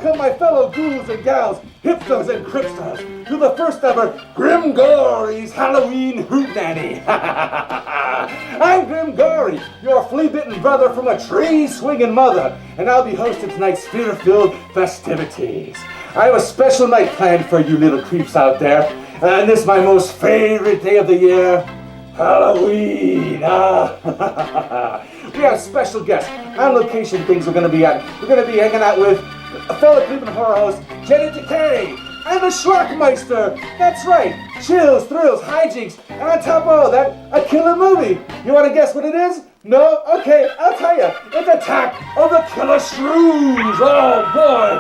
welcome my fellow ghouls and gals, hipsters and cripsters, to the first ever Grim Gory's Halloween Hootenanny. I'm Grim Gory, your flea-bitten brother from a tree-swinging mother, and I'll be hosting tonight's fear-filled festivities. I have a special night planned for you little creeps out there, and this is my most favorite day of the year, Halloween. We have special guests on location things we're going to be at. We're going to be hanging out with a fellow creeping horror host, Jenny Decay, and the Schlockmeister. That's right, chills, thrills, hijinks, and on top of all that, a killer movie. You want to guess what it is? No? Okay, I'll tell you. It's Attack of the Killer Shrews. Oh boy,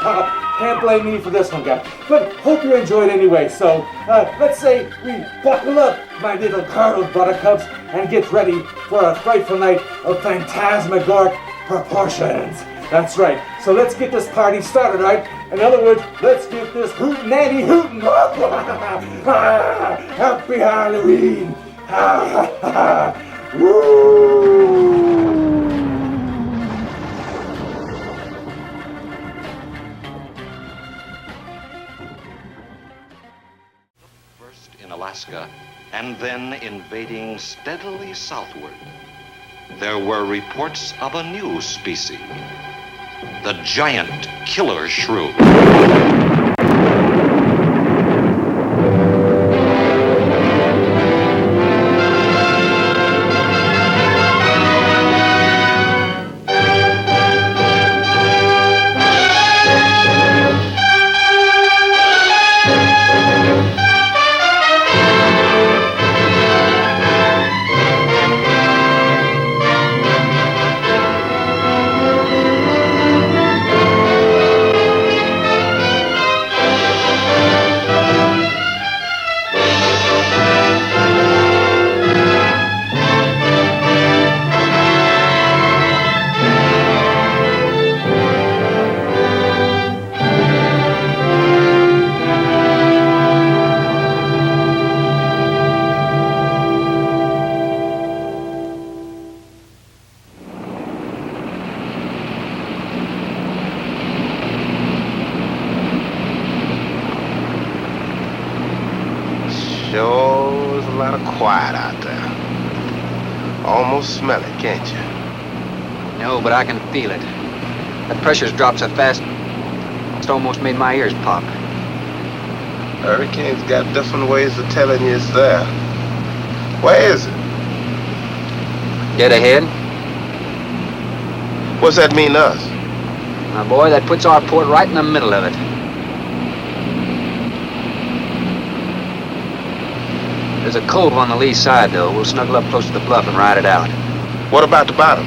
can't blame me for this one, guys. But hope you enjoyed anyway. So let's say we buckle up, my little curled buttercups, and get ready for a frightful night of phantasmagoric proportions. That's right. So let's get this party started, right? In other words, let's get this hootenanny hootin'. Happy Halloween. Woo! First in Alaska, and then invading steadily southward, there were reports of a new species, the giant killer shrew. Sure is a lot of quiet out there. Almost smell it, can't you? No, but I can feel it. That pressure's dropped so fast, it's almost made my ears pop. Hurricane's got different ways of telling you it's there. Where is it? Dead ahead. What's that mean to us? My boy, that puts our port right in the middle of it. There's a cove on the lee side, though. We'll snuggle up close to the bluff and ride it out. What about the bottom?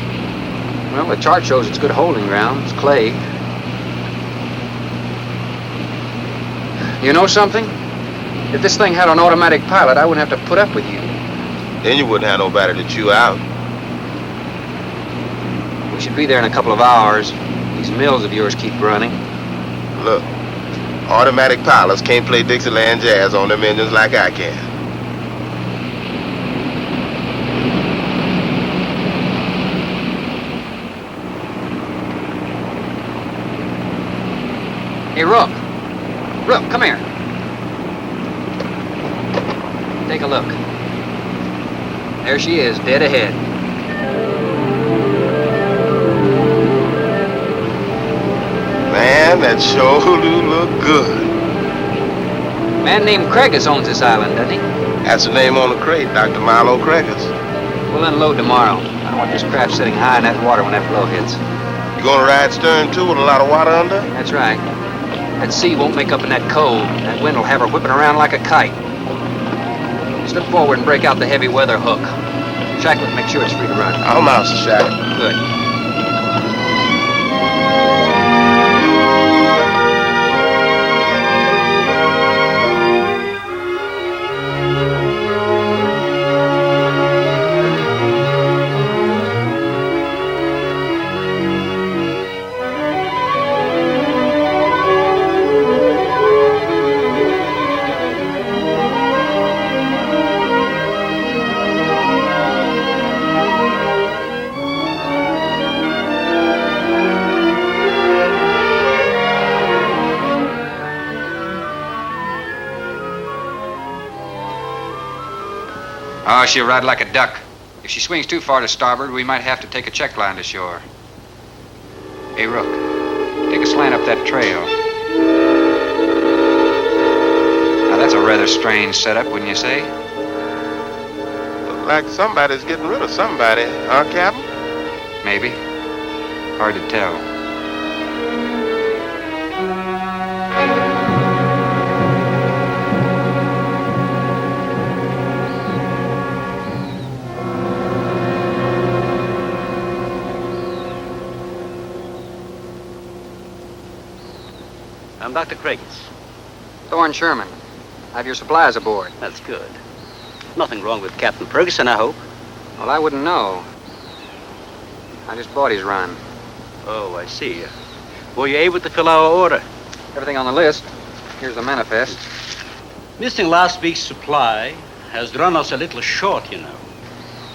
Well, the chart shows it's good holding ground. It's clay. You know something? If this thing had an automatic pilot, I wouldn't have to put up with you. Then you wouldn't have nobody to chew out. We should be there in a couple of hours. These mills of yours keep running. Look, automatic pilots can't play Dixieland jazz on them engines like I can. Hey, Rook. Rook, come here. Take a look. There she is, dead ahead. Man, that sure do look good. A man named Craigus owns this island, doesn't he? That's the name on the crate, Dr. Milo Craigus. We'll unload tomorrow. I don't want this craft sitting high in that water when that flow hits. You gonna ride stern too with a lot of water under? That's right. That sea won't make up in that cove. That wind will have her whipping around like a kite. Slip forward and break out the heavy weather hook. Shacklet, make sure it's free to run. I'm out, Shacklet. Good. Oh, she'll ride like a duck. If she swings too far to starboard, we might have to take a check line to shore. Hey, Rook, take a slant up that trail. Now, that's a rather strange setup, wouldn't you say? Look like somebody's getting rid of somebody, huh, Captain? Maybe. Hard to tell. I'm Dr. Craigs. Thorne Sherman. I have your supplies aboard. That's good. Nothing wrong with Captain Ferguson, I hope. Well, I wouldn't know. I just bought his run. Oh, I see. Were you able to fill our order? Everything on the list. Here's the manifest. Missing last week's supply has run us a little short, you know.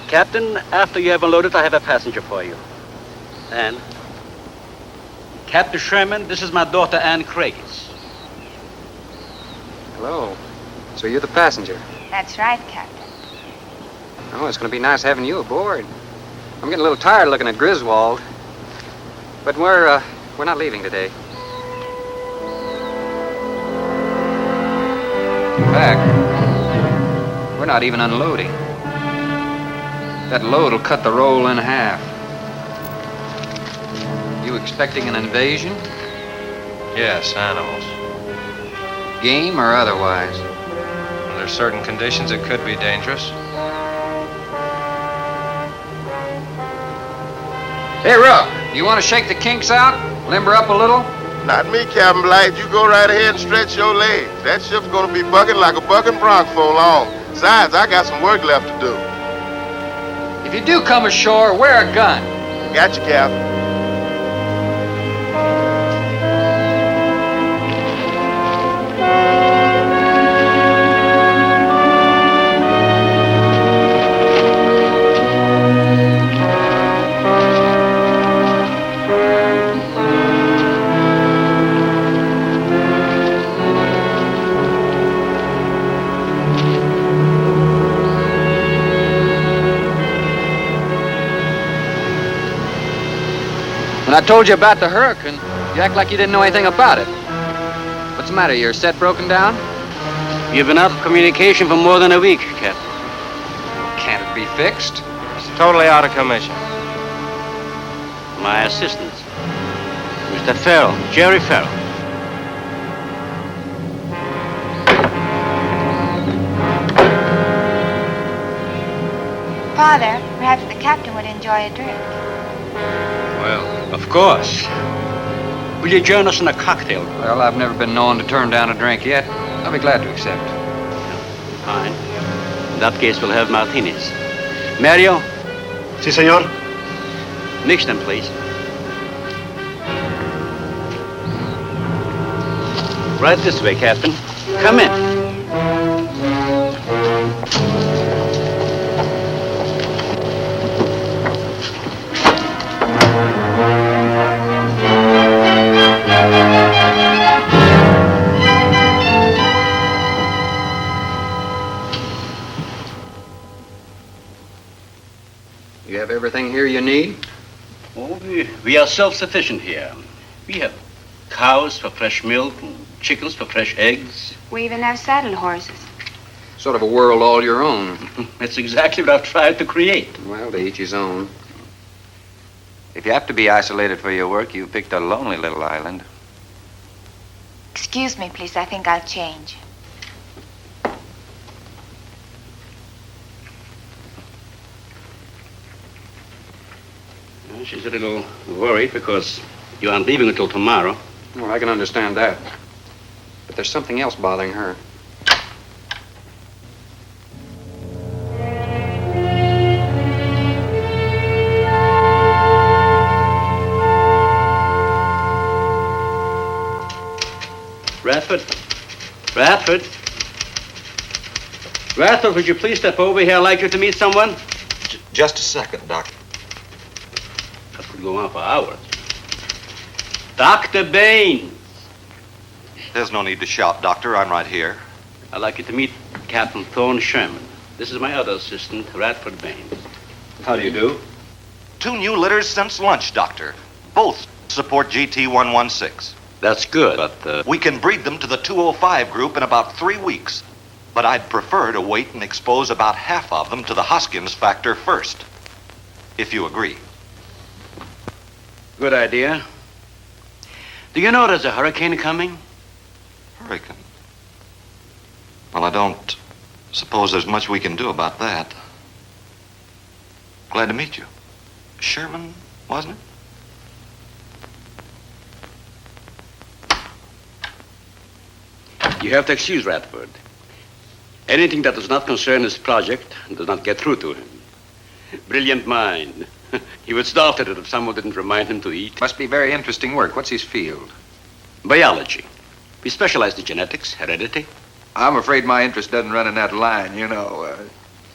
Captain, after you have unloaded, I have a passenger for you. Anne. Captain Sherman, this is my daughter, Anne Craigs. Hello. So you're the passenger? That's right, Captain. Oh, it's going to be nice having you aboard. I'm getting a little tired looking at Griswold. But we're not leaving today. In fact, we're not even unloading. That load will cut the roll in half. You expecting an invasion? Yes, animals. Game or otherwise? Under certain conditions, it could be dangerous. Hey, Rook, you want to shake the kinks out? Limber up a little? Not me, Captain Blight. You go right ahead and stretch your legs. That ship's gonna be bucking like a bucking bronc for long. Besides, I got some work left to do. If you do come ashore, wear a gun. Got you, Captain. When I told you about the hurricane, you act like you didn't know anything about it. What's the matter? Your set broken down? You've been out of communication for more than a week, Captain. Can't it be fixed? It's totally out of commission. My assistant, Mr. Farrell, Jerry Farrell. Father, perhaps the captain would enjoy a drink. Well, of course. Will you join us in a cocktail? Well, I've never been known to turn down a drink yet. I'll be glad to accept. Fine. In that case, we'll have martinis. Mario? Si, senor. Mix them, please. Right this way, Captain. Come in. You have everything here you need? Oh, we are self-sufficient here. We have cows for fresh milk and chickens for fresh eggs. We even have saddle horses. Sort of a world all your own. That's exactly what I've tried to create. Well, to each his own. If you have to be isolated for your work, you've picked a lonely little island. Excuse me, please. I think I'll change. Well, she's a little worried because you aren't leaving until tomorrow. Well, I can understand that. But there's something else bothering her. Radford? Radford? Radford, would you please step over here? I'd like you to meet someone. Just a second, Doctor. That could go on for hours. Dr. Baines. There's no need to shout, Doctor. I'm right here. I'd like you to meet Captain Thorne Sherman. This is my other assistant, Radford Bain. How do you do? 2 new litters since lunch, Doctor. Both support GT116. That's good, but We can breed them to the 205 group in about 3 weeks. But I'd prefer to wait and expose about half of them to the Hoskins factor first. If you agree. good idea. Do you know there's a hurricane coming? Hurricane? Well, I don't suppose there's much we can do about that. Glad to meet you. Sherman, wasn't it? You have to excuse Radford. Anything that does not concern his project does not get through to him. Brilliant mind. He would starve to it if someone didn't remind him to eat. Must be very interesting work. What's his field? Biology. We specialize in genetics, heredity. I'm afraid my interest doesn't run in that line, you know.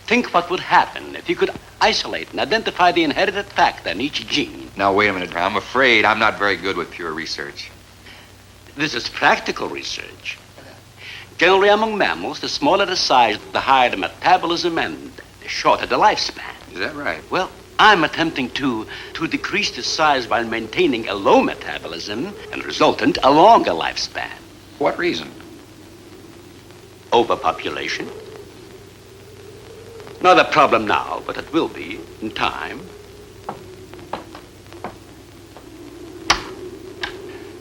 Think what would happen if you could isolate and identify the inherited factor in each gene. Now, wait a minute. I'm afraid I'm not very good with pure research. This is practical research. Generally among mammals, the smaller the size, the higher the metabolism and the shorter the lifespan. Is that right? Well, I'm attempting to decrease the size while maintaining a low metabolism and resultant a longer lifespan. What reason? Overpopulation. Not a problem now, but it will be in time.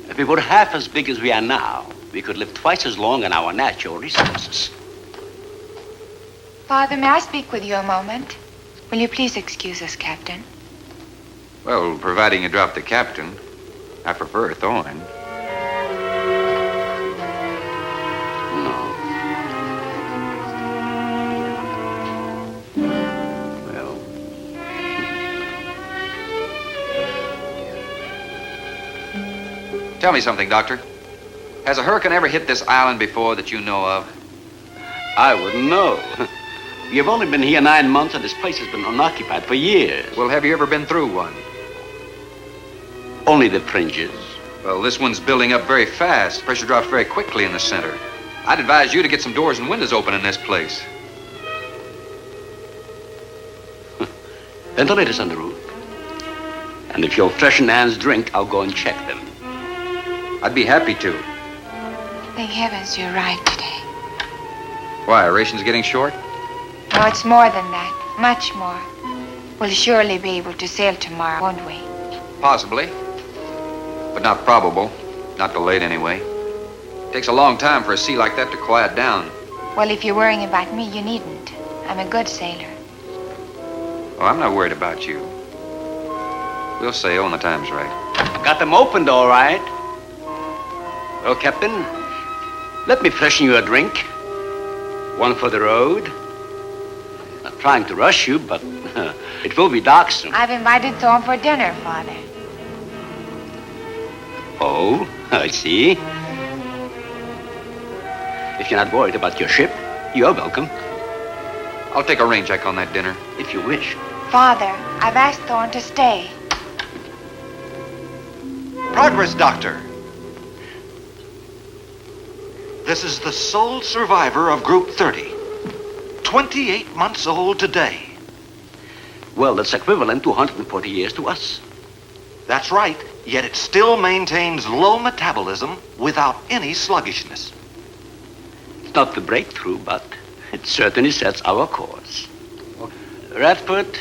If we were half as big as we are now, we could live twice as long on our natural resources. Father, may I speak with you a moment? Will you please excuse us, Captain? Well, providing you drop the captain, I prefer Thorne. No. Well. Tell me something, Doctor. Has a hurricane ever hit this island before that you know of? I wouldn't know. We have only been here 9 months, and this place has been unoccupied for years. Well, have you ever been through one? Only the fringes. Well, this one's building up very fast. Pressure drops very quickly in the center. I'd advise you to get some doors and windows open in this place. Ventilators on the roof. And if you'll freshen Anne's drink, I'll go and check them. I'd be happy to. Thank heavens you're right today. Why, are rations getting short? No, it's more than that. Much more. We'll surely be able to sail tomorrow, won't we? Possibly. But not probable. Not delayed anyway. Takes a long time for a sea like that to quiet down. Well, if you're worrying about me, you needn't. I'm a good sailor. Oh, I'm not worried about you. We'll sail when the time's right. Got them opened, all right. Well, Captain, let me freshen you a drink. One for the road. Not trying to rush you, but it will be dark soon. I've invited Thorne for dinner, Father. Oh, I see. If you're not worried about your ship, you're welcome. I'll take a rain check on that dinner. If you wish. Father, I've asked Thorne to stay. Progress, Doctor. This is the sole survivor of Group 30. 28 months old today. Well, that's equivalent to 140 years to us. That's right, yet it still maintains low metabolism without any sluggishness. It's not the breakthrough, but it certainly sets our course. Radford,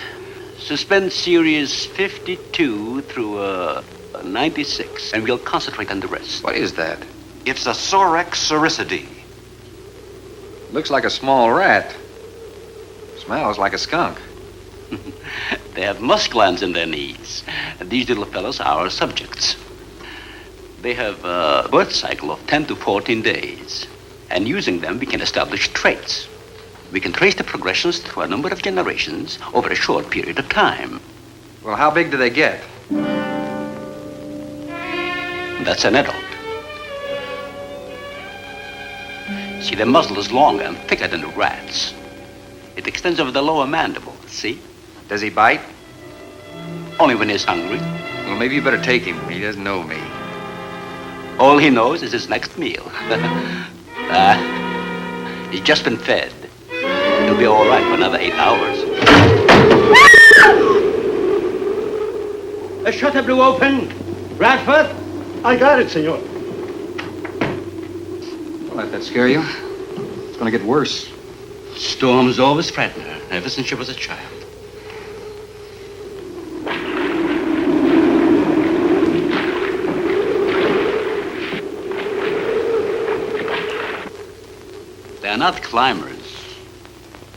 suspend series 52 through 96, and we'll concentrate on the rest. What is that? It's a Sorex cericidae. Looks like a small rat. Smells like a skunk. They have musk glands in their knees. And these little fellows are our subjects. They have a birth cycle of 10 to 14 days. And using them, we can establish traits. We can trace the progressions through a number of generations over a short period of time. Well, how big do they get? That's an adult. See, the muzzle is longer and thicker than the rat's. It extends over the lower mandible, see? Does he bite? Only when he's hungry. Well, maybe you better take him. He doesn't know me. All he knows is his next meal. He's just been fed. He'll be all right for another 8 hours. The shutter blew open. Radford? I got it, senor. Don't let that scare you. It's gonna get worse. Storms always frighten her, ever since she was a child. They are not climbers.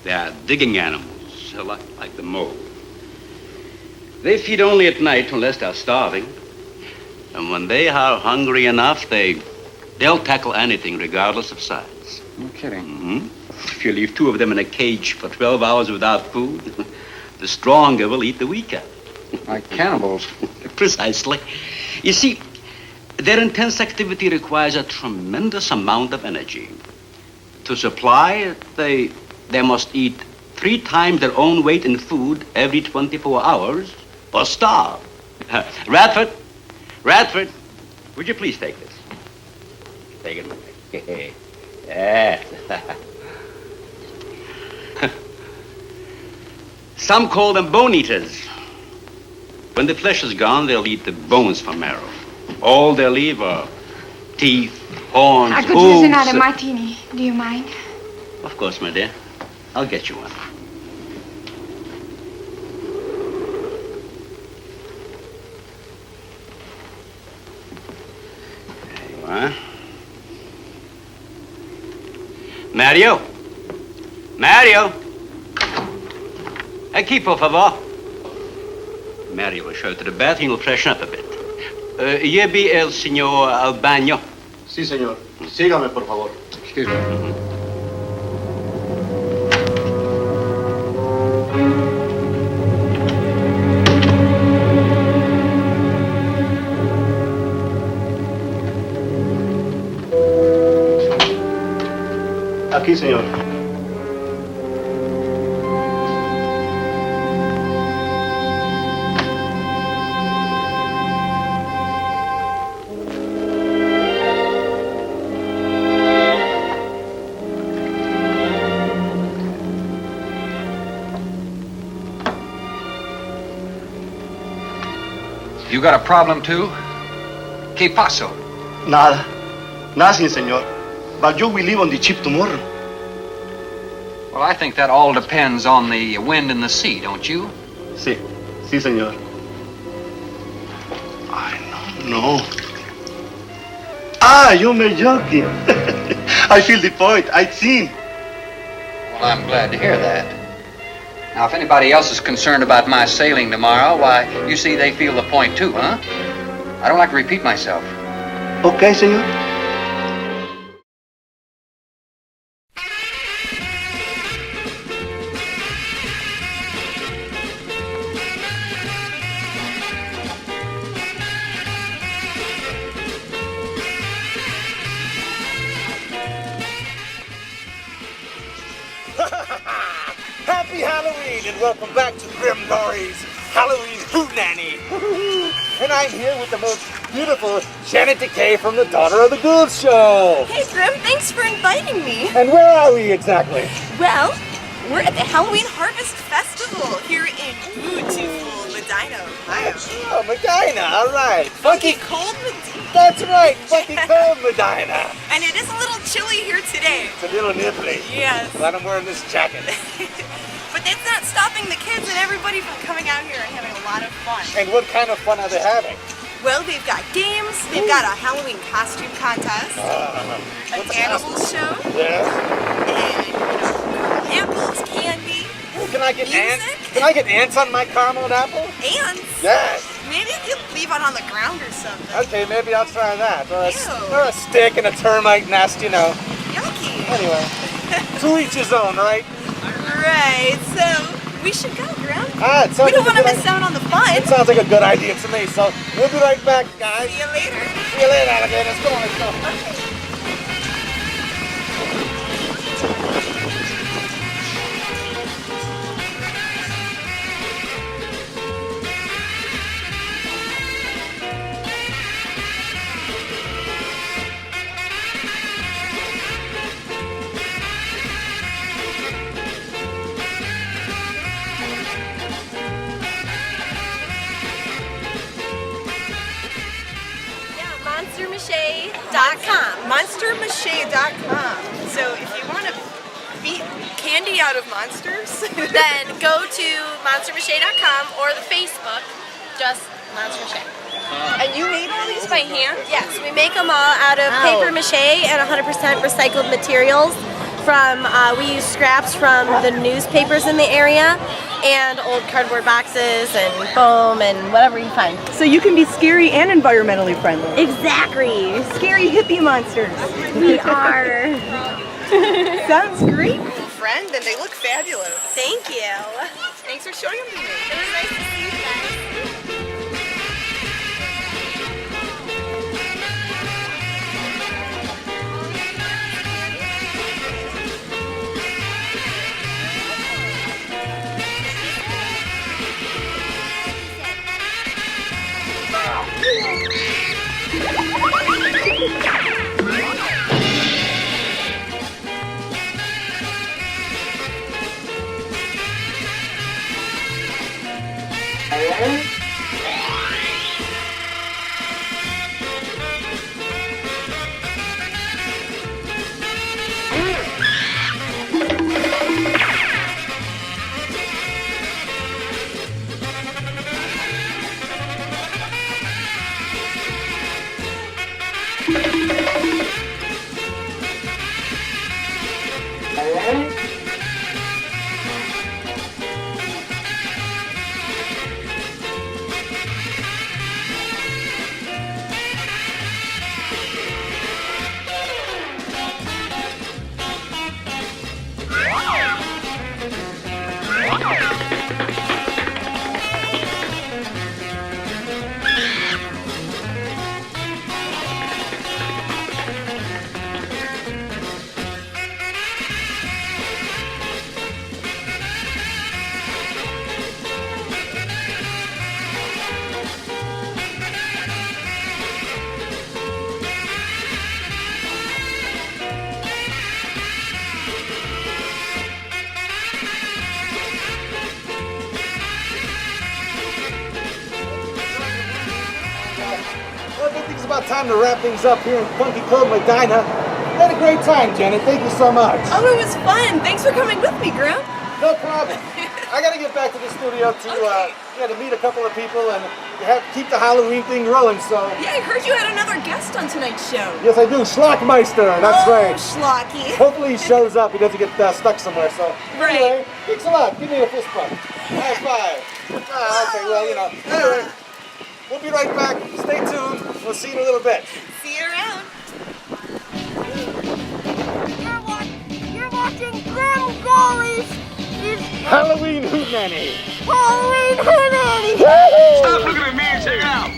They are digging animals, like the mole. They feed only at night unless they're starving. And when they are hungry enough, they'll tackle anything regardless of size. No kidding. Mm-hmm. If you leave 2 of them in a cage for 12 hours without food, the stronger will eat the weaker. Like cannibals. Precisely. You see, their intense activity requires a tremendous amount of energy. To supply it, they must eat 3 times their own weight in food every 24 hours or starve. Radford, would you please take this? Take it away. Yes. Some call them bone eaters. When the flesh is gone, they'll eat the bones for marrow. All they'll leave are teeth, horns, I could hooves. use another martini. Do you mind? Of course, my dear. I'll get you one. There you are. Mario! Aquí, por favor. Mario will show you to the bath and you'll freshen up a bit. Here be el señor al baño. Sí, señor. Sígame, por favor. Excuse me. Aquí, señor. You got a problem too? ¿Qué pasó? Nada. Nothing, señor. But you will leave on the ship tomorrow. Well, I think that all depends on the wind and the sea, don't you? Sí. Sí, señor. I don't know. Ah, you may joking. I feel the point. I think. Well, I'm glad to hear that. Now, if anybody else is concerned about my sailing tomorrow, why, you see they feel the point too, huh? I don't like to repeat myself. Okay, señor. Happy Halloween and welcome back to Grim Gory's Halloween Hootenanny. And I'm here with the most beautiful Janet Decay from the Daughter of the Ghouls show. Hey, Grim, thanks for inviting me. And where are we exactly? Well, we're at the Halloween Harvest Festival here in beautiful Medina, Ohio. Oh, Medina, all right. Funky cold Medina. That's right, funky cold Medina. And it is a little chilly here today. It's a little nipply. Yes. Glad I'm wearing this jacket. But that's not stopping the kids and everybody from coming out here and having a lot of fun. And what kind of fun are they having? Well, they've got games, they've got a Halloween costume contest, an animal show, Yes. and, apples, candy, Can I get music. ants? Can I get ants on my caramel apple? Ants? Yes. Maybe if you leave it on the ground or something. Okay, maybe I'll try that. Or Ew. or a stick and a termite nest, you know. Yucky. Anyway, to each his own, right? Right, so we should go, Grim. Ah, it sounds We don't like want to a good miss out on the fun. It sounds like a good idea to me, so we'll be right back, guys. See you later. See you later, alligators. Come on, let's go. Okay. monstermache.com. So if you want to beat candy out of monsters, then go to monstermache.com or the Facebook, just Monster Mache. And you made all these by hand? Yes, we make them all out of paper mache and 100% recycled materials. We use scraps from the newspapers in the area and old cardboard boxes and foam and whatever you find. So you can be scary and environmentally friendly. Exactly. Scary hippie monsters. We are. Sounds great, friend, and they look fabulous. Thank you. Thanks for showing them to me. It was nice to see you guys. About time to wrap things up here in Funky Club Medina. Had a great time, Janet. Thank you so much. Oh, it was fun. Thanks for coming with me, Grim. No problem. I gotta get back to the studio to meet a couple of people and keep the Halloween thing rolling. So yeah, I heard you had another guest on tonight's show. Yes, I do. Schlockmeister. That's right. Schlocky. Hopefully he shows up. He doesn't get stuck somewhere. So right. Anyway, thanks a lot. Give me a fist bump. High five. Okay. Well, Anyway. We'll be right back. Stay tuned. We'll see you in a little bit. See you around. You're watching Grim Golly's Halloween Hootenanny. Halloween Hootenanny. Stop looking at me and check it out.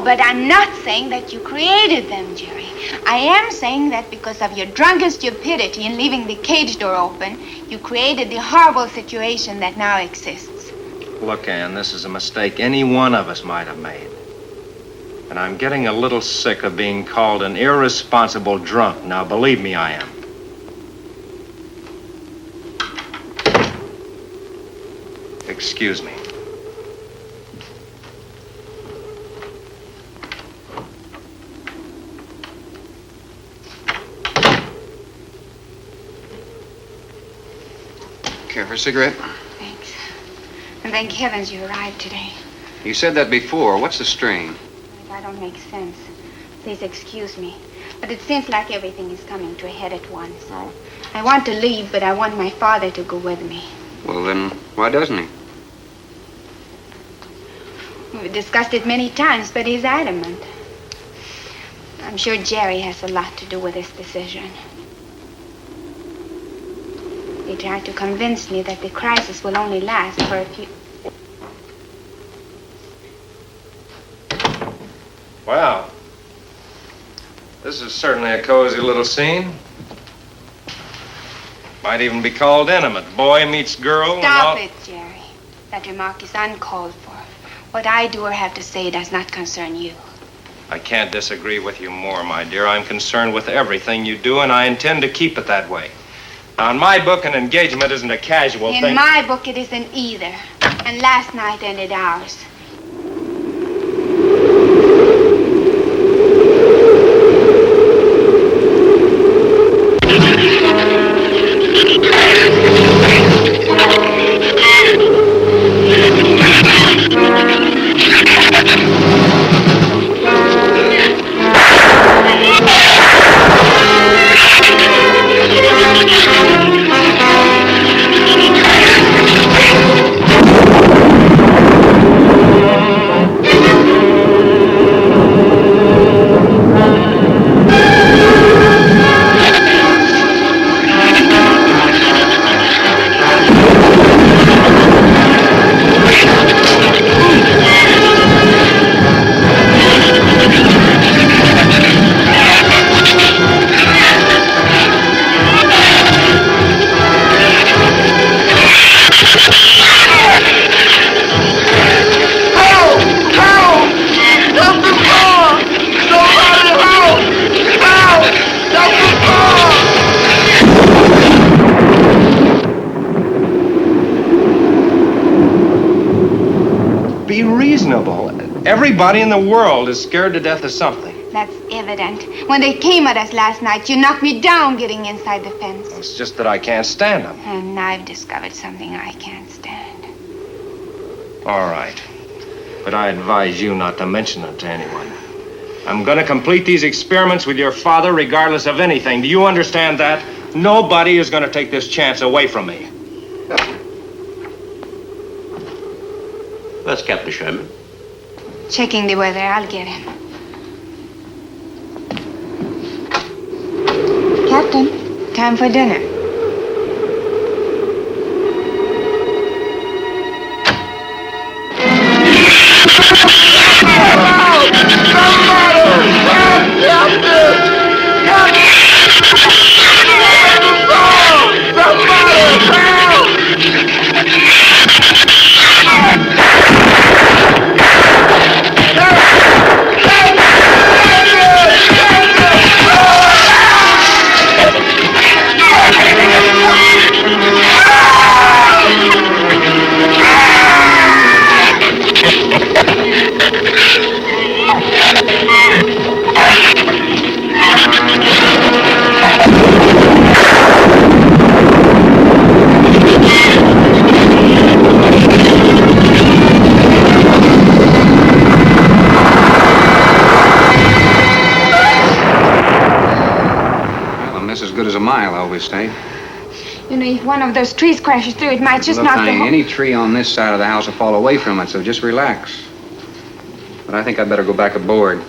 But I'm not saying that you created them, Jerry. I am saying that because of your drunken stupidity in leaving the cage door open, you created the horrible situation that now exists. Look, Ann, this is a mistake any one of us might have made. And I'm getting a little sick of being called an irresponsible drunk. Now, believe me, I am. Excuse me. Care for a cigarette? Thanks. And thank heavens you arrived today. You said that before. What's the strain? That don't make sense. Please excuse me. But it seems like everything is coming to a head at once. I want to leave, but I want my father to go with me. Well, then, why doesn't he? We've discussed it many times, but he's adamant. I'm sure Jerry has a lot to do with this decision. He tried to convince me that the crisis will only last for a few... Wow. This is certainly a cozy little scene. Might even be called intimate. Boy meets girl. Stop it, Jerry. That remark is uncalled for. What I do or have to say does not concern you. I can't disagree with you more, my dear. I'm concerned with everything you do, and I intend to keep it that way. Now, in my book, an engagement isn't a casual thing. In my book, it isn't either. And last night ended ours. Everybody in the world is scared to death of something. That's evident. When they came at us last night, you knocked me down getting inside the fence. It's just that I can't stand them. And I've discovered something I can't stand. All right. But I advise you not to mention it to anyone. I'm going to complete these experiments with your father regardless of anything. Do you understand that? Nobody is going to take this chance away from me. Where's Captain Sherman? Checking the weather. I'll get him. Captain, time for dinner. Stay. You know, if one of those trees crashes through, it might just knock the whole... Any tree on this side of the house will fall away from it, so just relax. But I think I'd better go back aboard.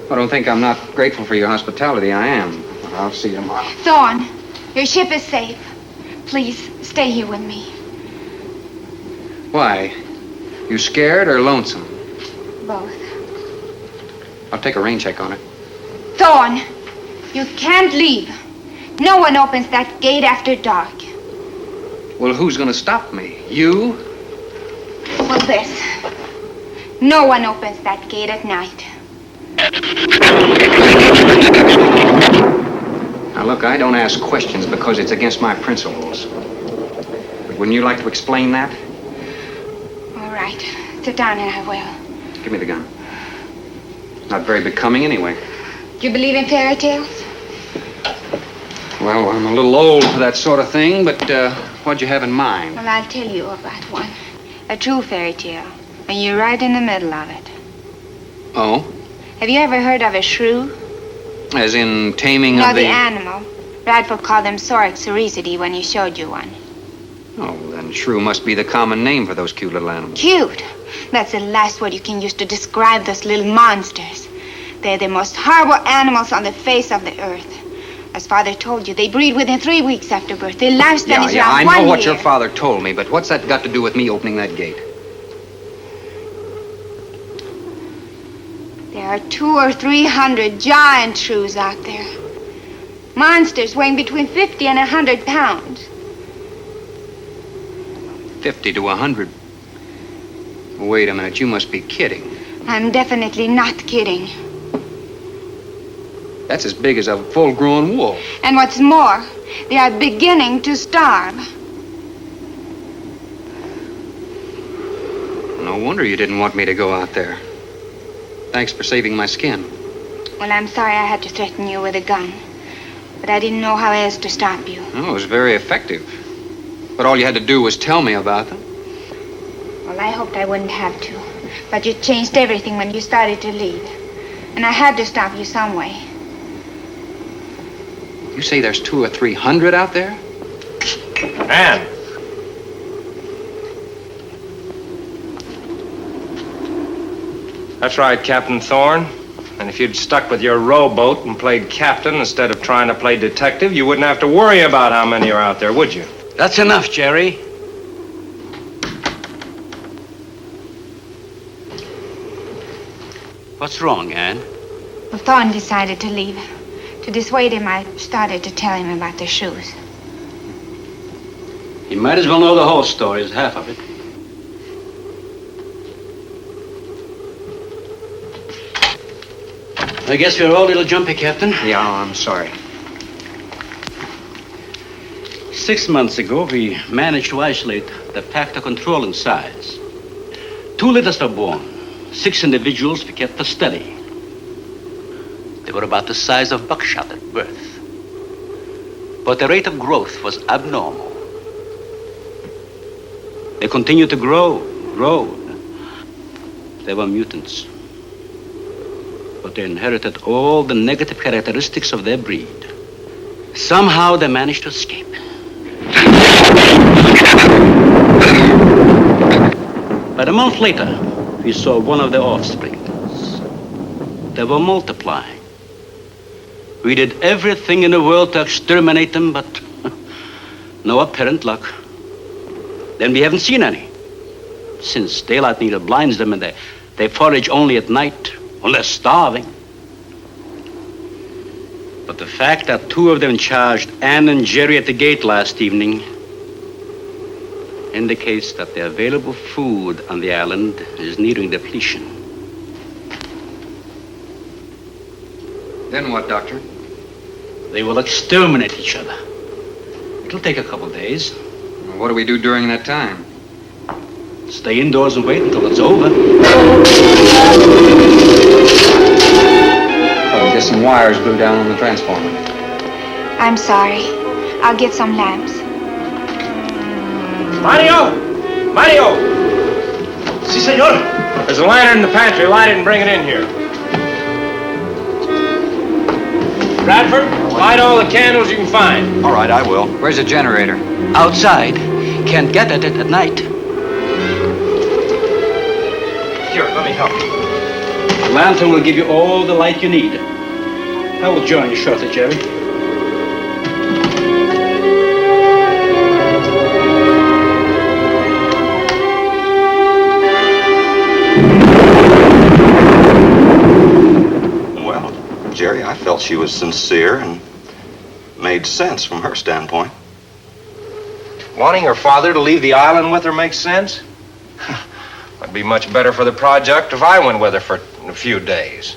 I don't think I'm not grateful for your hospitality. I am. But I'll see you tomorrow. Thorne, your ship is safe. Please, stay here with me. Why? You scared or lonesome? Both. I'll take a rain check on it. Thorne, you can't leave. No one opens that gate after dark. Well, who's going to stop me? You? Well, this. No one opens that gate at night. Now, look, I don't ask questions because it's against my principles. But wouldn't you like to explain that? All right. Sit down and I will. Give me the gun. Not very becoming anyway. Do you believe in fairy tales? Well, I'm a little old for that sort of thing, but what'd you have in mind? Well, I'll tell you about one. A true fairy tale. And you're right in the middle of it. Oh? Have you ever heard of a shrew? As in taming No, of the... the animal. Radford called them Sorix cericity when he showed you one. Oh, then shrew must be the common name for those cute little animals. Cute? That's the last word you can use to describe those little monsters. They're the most horrible animals on the face of the earth. As Father told you, they breed within 3 weeks after birth. Their lifespan is around 1 year. I know what your father told me, but what's that got to do with me opening that gate? There are 200 or 300 giant shrews out there. Monsters weighing between 50 and 100 pounds. 50 to 100. Wait a minute, you must be kidding. I'm definitely not kidding. That's as big as a full-grown wolf. And what's more, they are beginning to starve. No wonder you didn't want me to go out there. Thanks for saving my skin. Well, I'm sorry I had to threaten you with a gun. But I didn't know how else to stop you. Oh, it was very effective. But all you had to do was tell me about them. Well, I hoped I wouldn't have to. But you changed everything when you started to leave. And I had to stop you some way. You say there's 200 or 300 out there? Ann! That's right, Captain Thorne. And if you'd stuck with your rowboat and played captain instead of trying to play detective, you wouldn't have to worry about how many are out there, would you? That's enough, Jerry. What's wrong, Ann? Well, Thorne decided to leave. To dissuade him, I started to tell him about the shoes. You might as well know the whole story as half of it. I guess we're all a little jumpy, Captain. Yeah, I'm sorry. 6 months ago, we managed to isolate the pack to control in size. 2 litters were born. 6 individuals we kept for steady. They were about the size of buckshot at birth. But the rate of growth was abnormal. They continued to grow. They were mutants. But they inherited all the negative characteristics of their breed. Somehow they managed to escape. But a month later, we saw one of their offsprings. They were multiplying. We did everything in the world to exterminate them, but no apparent luck. Then we haven't seen any. Since daylight neither blinds them and they forage only at night, unless starving. But the fact that 2 of them charged Ann and Jerry at the gate last evening indicates that the available food on the island is nearing depletion. Then what, Doctor? They will exterminate each other. It'll take a couple days. What do we do during that time? Stay indoors and wait until it's over. Oh, just some wires blew down on the transformer. I'm sorry. I'll get some lamps. Mario! Mario! Si, senor. There's a lantern in the pantry. Light it and bring it in here. Bradford, light all the candles you can find. All right, I will. Where's the generator? Outside. Can't get at it at night. Here, let me help you. The lantern will give you all the light you need. I will join you shortly, Jerry. Well, Jerry, I felt she was sincere and made sense from her standpoint. Wanting her father to leave the island with her makes sense? It'd be much better for the project if I went with her for a few days.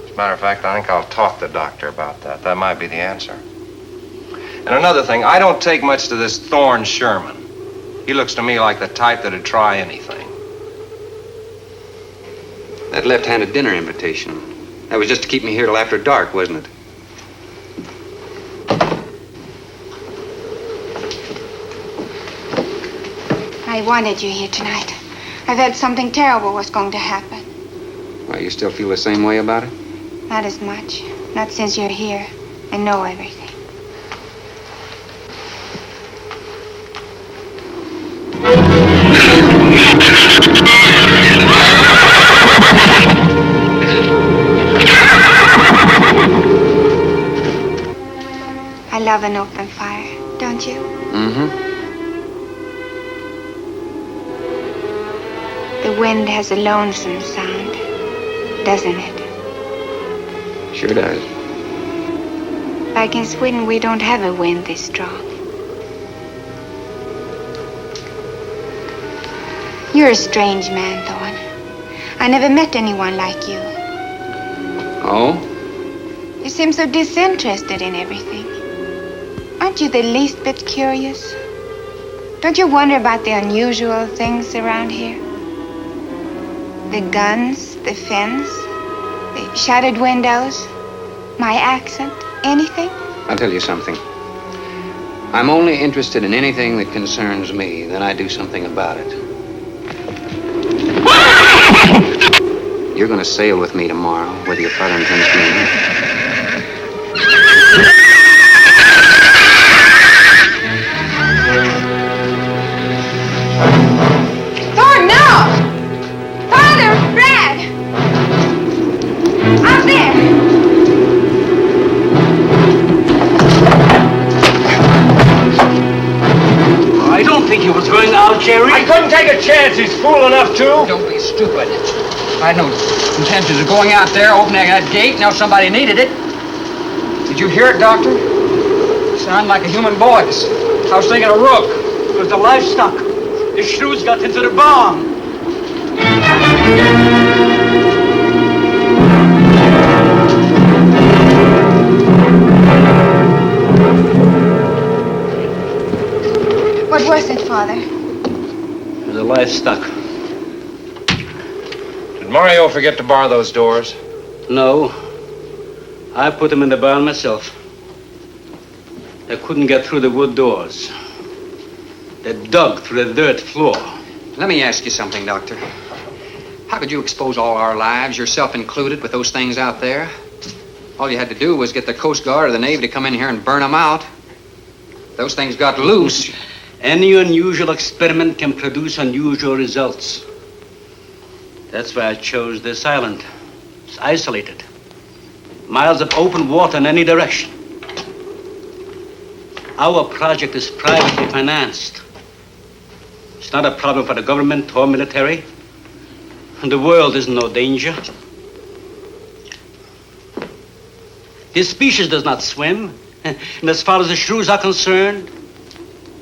As a matter of fact, I think I'll talk to the doctor about that. That might be the answer. And another thing, I don't take much to this Thorne Sherman. He looks to me like the type that'd try anything. That left-handed dinner invitation. That was just to keep me here till after dark, wasn't it? I wanted you here tonight. I felt something terrible was going to happen. Why, you still feel the same way about it? Not as much. Not since you're here. I know everything. love an open fire, don't you? Mm-hmm. The wind has a lonesome sound, doesn't it? Sure does. Like in Sweden, we don't have a wind this strong. You're a strange man, Thorne. I never met anyone like you. Oh? You seem so disinterested in everything. Aren't you the least bit curious? Don't you wonder about the unusual things around here? The guns, the fence, the shattered windows, my accent, anything? I'll tell you something. I'm only interested in anything that concerns me. Then I do something about it. You're going to sail with me tomorrow, whether your father intends to or not. Thorne, no! Father, Brad! Out there! I don't think he was going out, Jerry. I couldn't take a chance. He's fool enough to. Don't be stupid. I had no intentions of going out there, opening that gate. Now somebody needed it. Did you hear it, Doctor? It sounded like a human voice. I was thinking a rook. It was the livestock. The shrews got into the barn. What was it, Father? It was the livestock. Did Mario forget to bar those doors? No. I put them in the barn myself. They couldn't get through the wood doors. They dug through the dirt floor. Let me ask you something, Doctor. How could you expose all our lives, yourself included, with those things out there? All you had to do was get the Coast Guard or the Navy to come in here and burn them out. Those things got loose. Any unusual experiment can produce unusual results. That's why I chose this island. It's isolated. Miles of open water in any direction. Our project is privately financed. It's not a problem for the government or military. And the world is in no danger. This species does not swim. And as far as the shrews are concerned,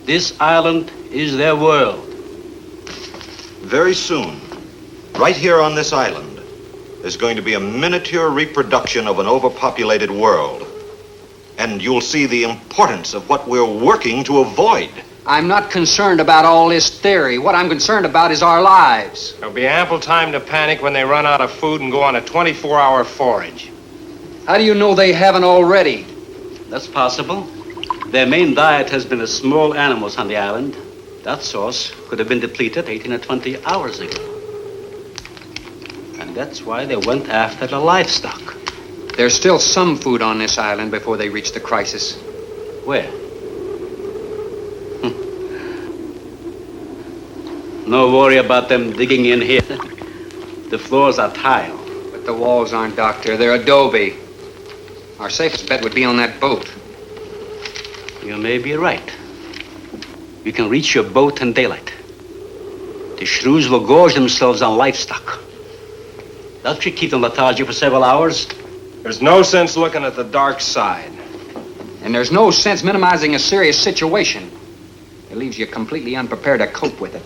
this island is their world. Very soon, right here on this island, there's going to be a miniature reproduction of an overpopulated world. And you'll see the importance of what we're working to avoid. I'm not concerned about all this theory. What I'm concerned about is our lives. There'll be ample time to panic when they run out of food and go on a 24-hour forage. How do you know they haven't already? That's possible. Their main diet has been the small animals on the island. That source could have been depleted 18 or 20 hours ago. And that's why they went after the livestock. There's still some food on this island before they reach the crisis. Where? No worry about them digging in here. The floors are tile. But the walls aren't, Doctor. They're adobe. Our safest bet would be on that boat. You may be right. You can reach your boat in daylight. The shrews will gorge themselves on livestock. That should keep them lethargic for several hours. There's no sense looking at the dark side. And there's no sense minimizing a serious situation. It leaves you completely unprepared to cope with it.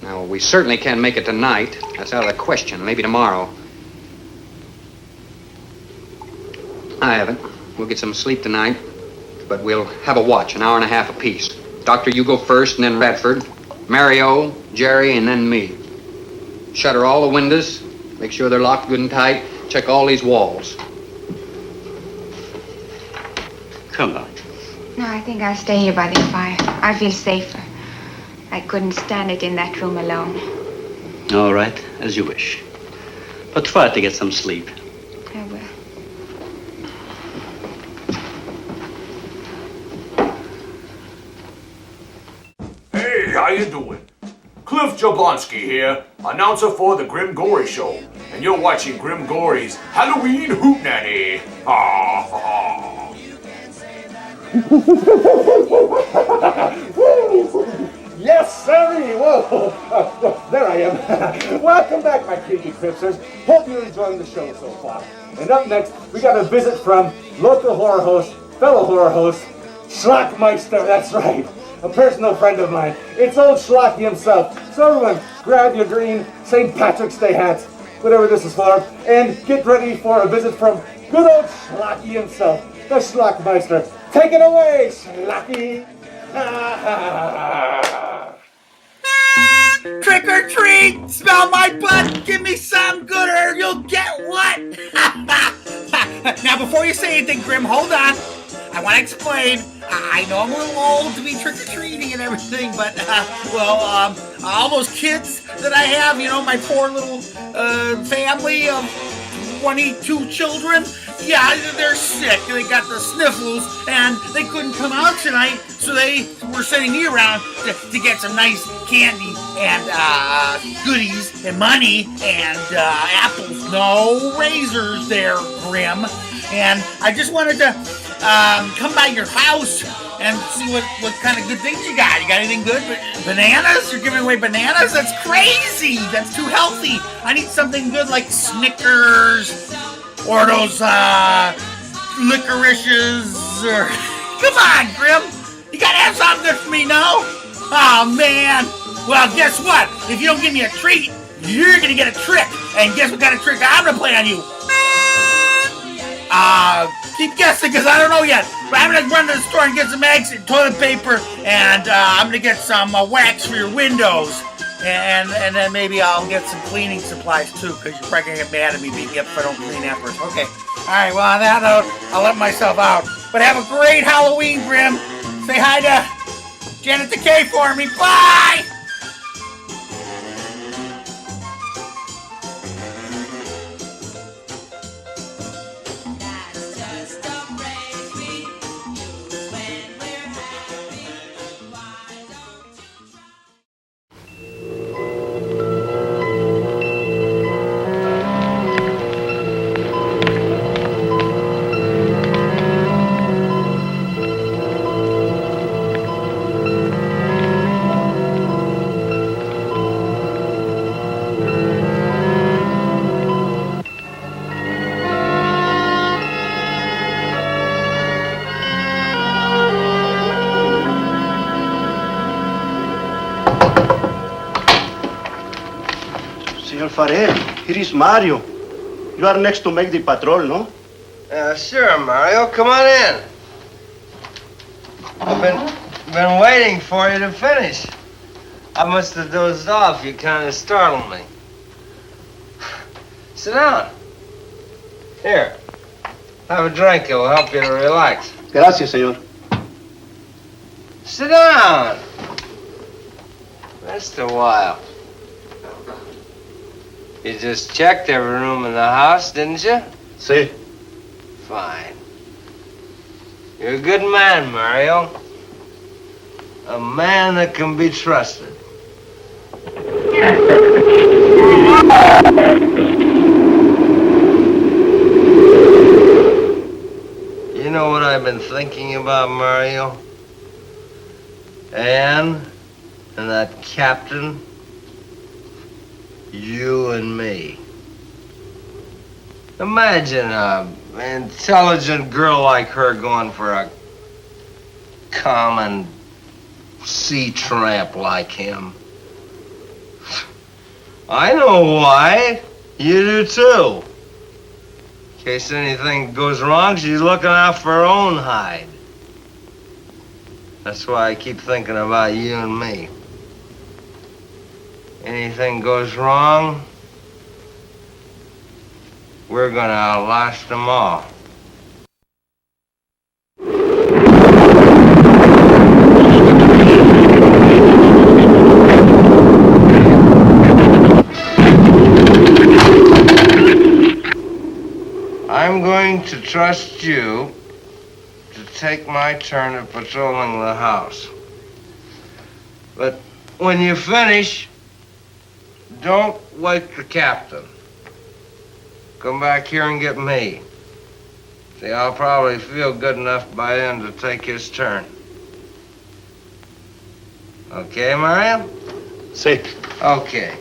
Now, we certainly can't make it tonight. That's out of the question. Maybe tomorrow. I haven't. We'll get some sleep tonight, but we'll have a watch, an hour and a half apiece. Doctor, you go first, and then Radford, Mario, Jerry, and then me. Shutter all the windows. Make sure they're locked good and tight. Check all these walls. Come on. No, I think I'll stay here by the fire. I feel safer. I couldn't stand it in that room alone. All right, as you wish. But try to get some sleep. I will. Hey, how you doing? Cliff Jablonski here, announcer for the Grim Gory Show. And you're watching Grim Gory's Halloween Hootenanny. Ha ha ha. Yes, sirree! Whoa! There I am. Welcome back, my creepy cripsters. Hope you're enjoying the show so far. And up next, we got a visit from local horror host, fellow horror host, Schlockmeister, that's right. A personal friend of mine. It's old Schlocky himself. So everyone, grab your green St. Patrick's Day hats, whatever this is for, and get ready for a visit from good old Schlocky himself, the Schlockmeister. Take it away, Schlocky! Trick or treat! Smell my butt! Give me some good or you'll get what? Now, before you say anything, Grim, hold on. I want to explain. I know I'm a little old to be trick-or-treating and everything, but, all those kids that I have, you know, my poor little family of 22 children, yeah, they're sick. They got the sniffles, and they couldn't come out tonight, so they were sending me around to get some nice candy and goodies and money and apples. No razors there, Grim. And I just wanted to come by your house and see what kind of good things you got. You got anything good? Bananas? You're giving away bananas? That's crazy. That's too healthy. I need something good like Snickers or those licorices. Or come on, Grim. You gotta have something good for me, no? Oh man. Well, guess what? If you don't give me a treat, you're gonna get a trick. And guess what kind of trick I'm gonna play on you? Keep guessing, because I don't know yet. But I'm going to run to the store and get some eggs and toilet paper, and I'm going to get some wax for your windows. And then maybe I'll get some cleaning supplies, too, because you're probably going to get mad at me beating you up if I don't clean afterwards. Okay. All right, well, on that note, I'll let myself out. But have a great Halloween, Grim. Say hi to Janet Decay for me. Bye! Farrell, here is Mario. You are next to make the patrol, no? Sure, Mario. Come on in. I've been waiting for you to finish. I must have dozed off. You kind of startled me. Sit down. Here. Have a drink. It will help you to relax. Gracias, señor. Sit down. Rest a while. You just checked every room in the house, didn't you? Si. Fine. You're a good man, Mario. A man that can be trusted. You know what I've been thinking about, Mario? Anne and that captain. You and me. Imagine an intelligent girl like her going for a common sea tramp like him. I know why. You do too. In case anything goes wrong, she's looking out for her own hide. That's why I keep thinking about you and me. Anything goes wrong, we're gonna outlast them all. I'm going to trust you to take my turn at patrolling the house. But when you finish, don't wake the captain. Come back here and get me. See, I'll probably feel good enough by then to take his turn. Okay, Mario? Sí. Okay.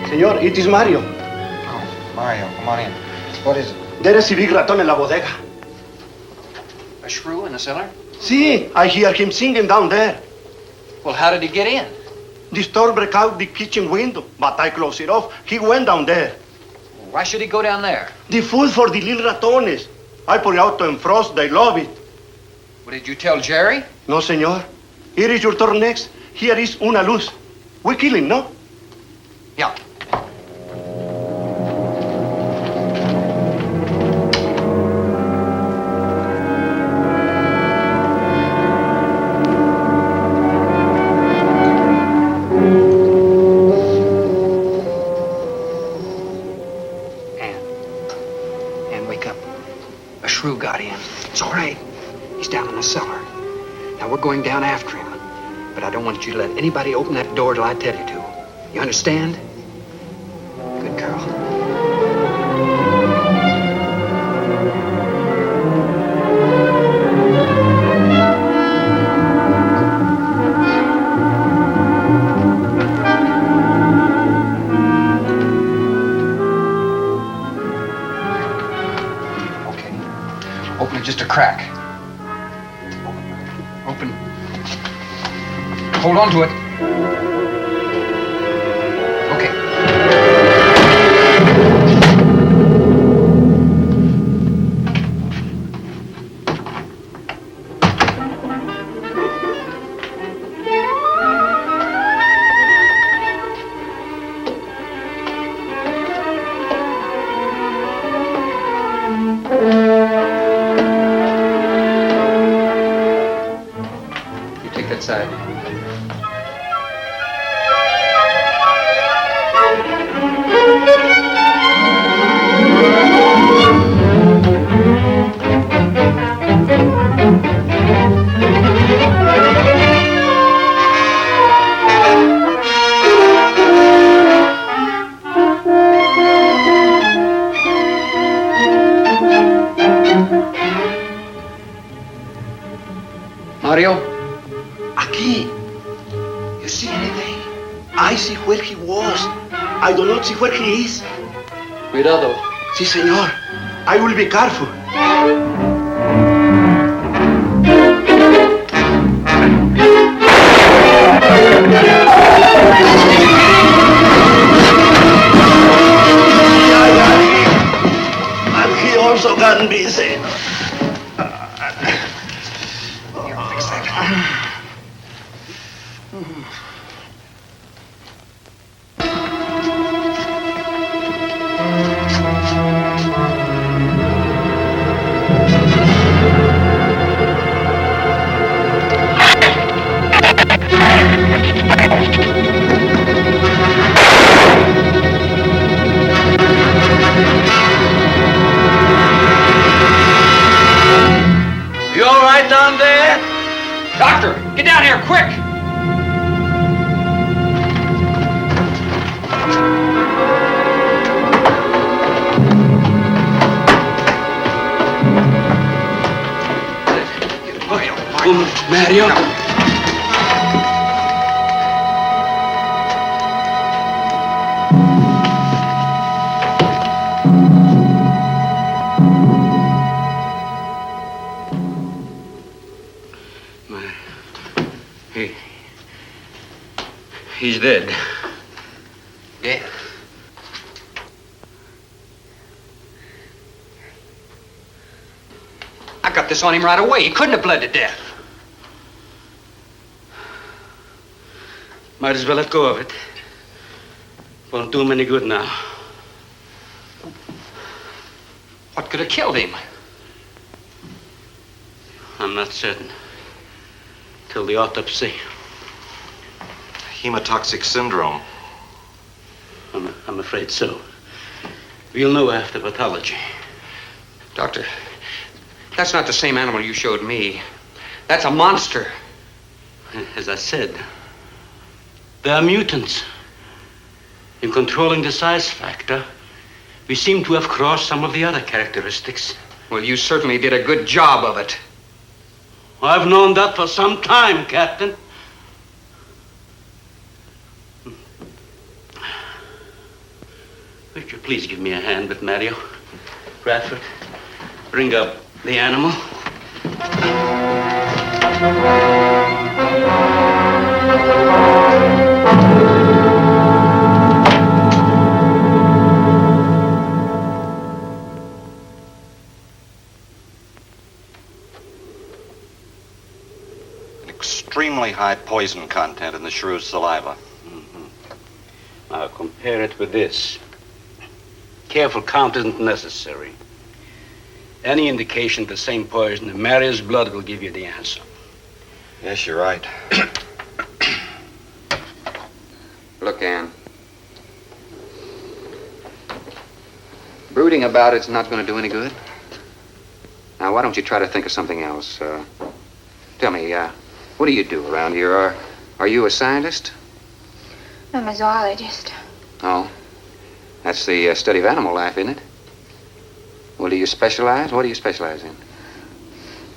Señor, it is Mario. Oh, Mario, come on in. What is it? There is a big raton in la bodega. A shrew in the cellar? See, I hear him singing down there. Well, how did he get in? The store break out the kitchen window, but I closed it off. He went down there. Why should he go down there? The food for the little ratones. I put it out to frost. They love it. What, did you tell Jerry? No, senor. Here is your turn next. Here is una luz. We kill him, no? Yeah. Ann, wake up. A shrew got in. It's all right. He's down in the cellar. Now we're going down after him. But I don't want you to let anybody open that door till I tell you to. You understand? Good girl. Okay. Open it just a crack. Open. Hold on to it. Okay. You take that side. Mario? Aquí. You see anything? I see where he was. I do not see where he is. Cuidado. Sí, señor. I will be careful. And he also got busy. Fix that. You all right down there? Doctor, get down here, quick! Mario. dead. Dead? I got this on him right away. He couldn't have bled to death. Might as well let go of it. Won't do him any good now. What could have killed him? I'm not certain. Till the autopsy. Hemotoxic syndrome. I'm afraid so. We'll know after pathology. Doctor, that's not the same animal you showed me. That's a monster. As I said, they are mutants. In controlling the size factor, we seem to have crossed some of the other characteristics. Well, you certainly did a good job of it. I've known that for some time, Captain. Would you please give me a hand with Mario? Bradford, bring up the animal. Extremely high poison content in the shrew's saliva. Now compare it with this. Careful count isn't necessary. Any indication of the same poison in Mario's blood will give you the answer. Yes, you're right. Look, Ann. Brooding about it's not going to do any good. Now, why don't you try to think of something else? Tell me, what do you do around here? Are you a scientist? I'm a zoologist. Oh. That's the study of animal life, isn't it? Well, do you specialize? What do you specialize in?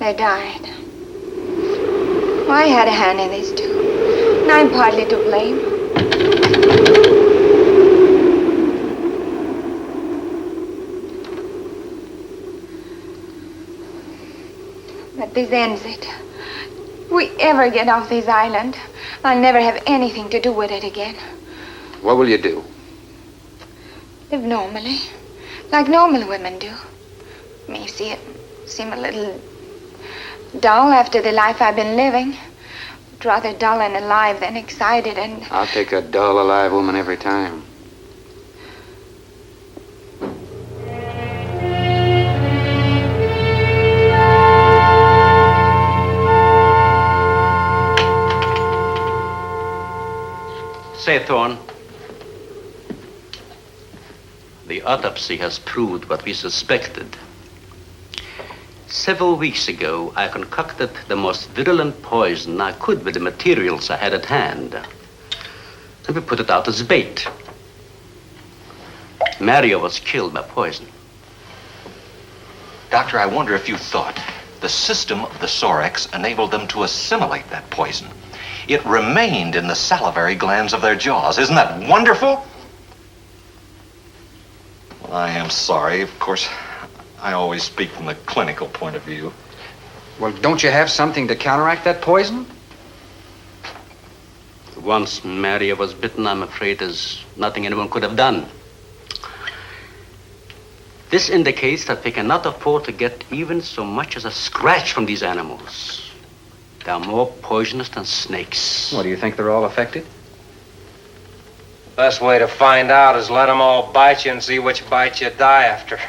They died. Well, I had a hand in this, too. And I'm partly to blame. But this ends it. If we ever get off this island, I'll never have anything to do with it again. What will you do? Live normally, like normal women do. May seem a little dull after the life I've been living. But rather dull and alive than excited and... I'll take a dull, alive woman every time. Say, Thorne, the autopsy has proved what we suspected. Several weeks ago, I concocted the most virulent poison I could with the materials I had at hand. And we put it out as bait. Mario was killed by poison. Doctor, I wonder if you thought the system of the Sorex enabled them to assimilate that poison. It remained in the salivary glands of their jaws. Isn't that wonderful? Well, I am sorry. Of course, I always speak from the clinical point of view. Well, don't you have something to counteract that poison? Once Mario was bitten, I'm afraid there's nothing anyone could have done. This indicates that we cannot afford to get even so much as a scratch from these animals. They are more poisonous than snakes. What, do you think they're all affected? Best way to find out is let them all bite you and see which bite you die after.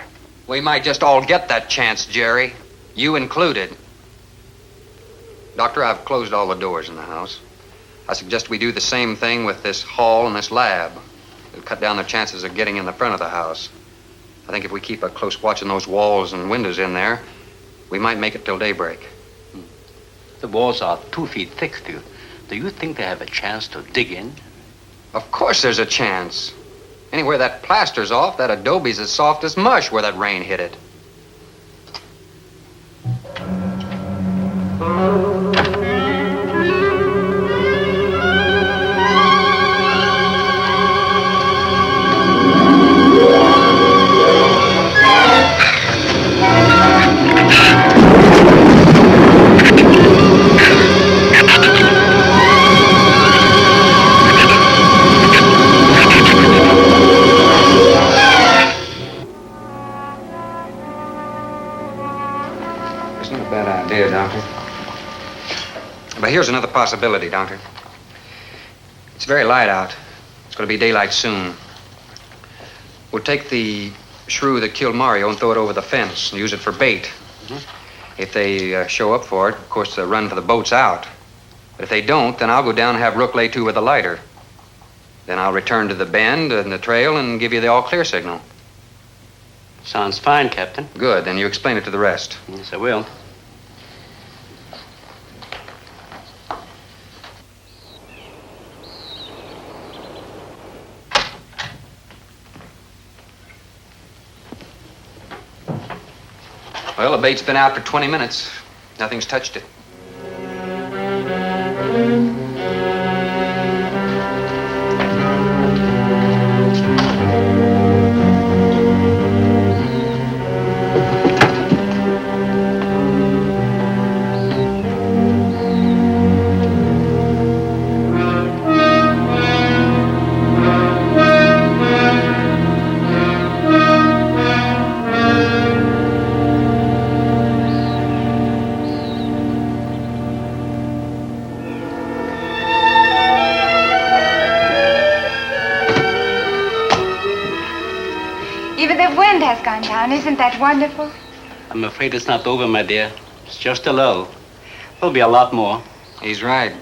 We might just all get that chance, Jerry. You included. Doctor, I've closed all the doors in the house. I suggest we do the same thing with this hall and this lab. It'll cut down the chances of getting in the front of the house. I think if we keep a close watch on those walls and windows in there, we might make it till daybreak. The walls are 2 feet thick. Do you think they have a chance to dig in? Of course there's a chance. Anywhere that plaster's off, that adobe's as soft as mush where that rain hit it. here's another possibility, Doctor. It's very light out. It's going to be daylight soon. We'll take the shrew that killed Mario and throw it over the fence and use it for bait. If they show up for it, of course, they'll run for the boats out. But if they don't, then I'll go down and have Rook lay to with a lighter. Then I'll return to the bend and the trail and give you the all-clear signal. Sounds fine, Captain. Good. Then you explain it to the rest. Yes, I will. Well, the bait's been out for 20 minutes. Nothing's touched it. Even the wind has gone down. Isn't that wonderful? I'm afraid it's not over, my dear. It's just a lull. There'll be a lot more. He's right.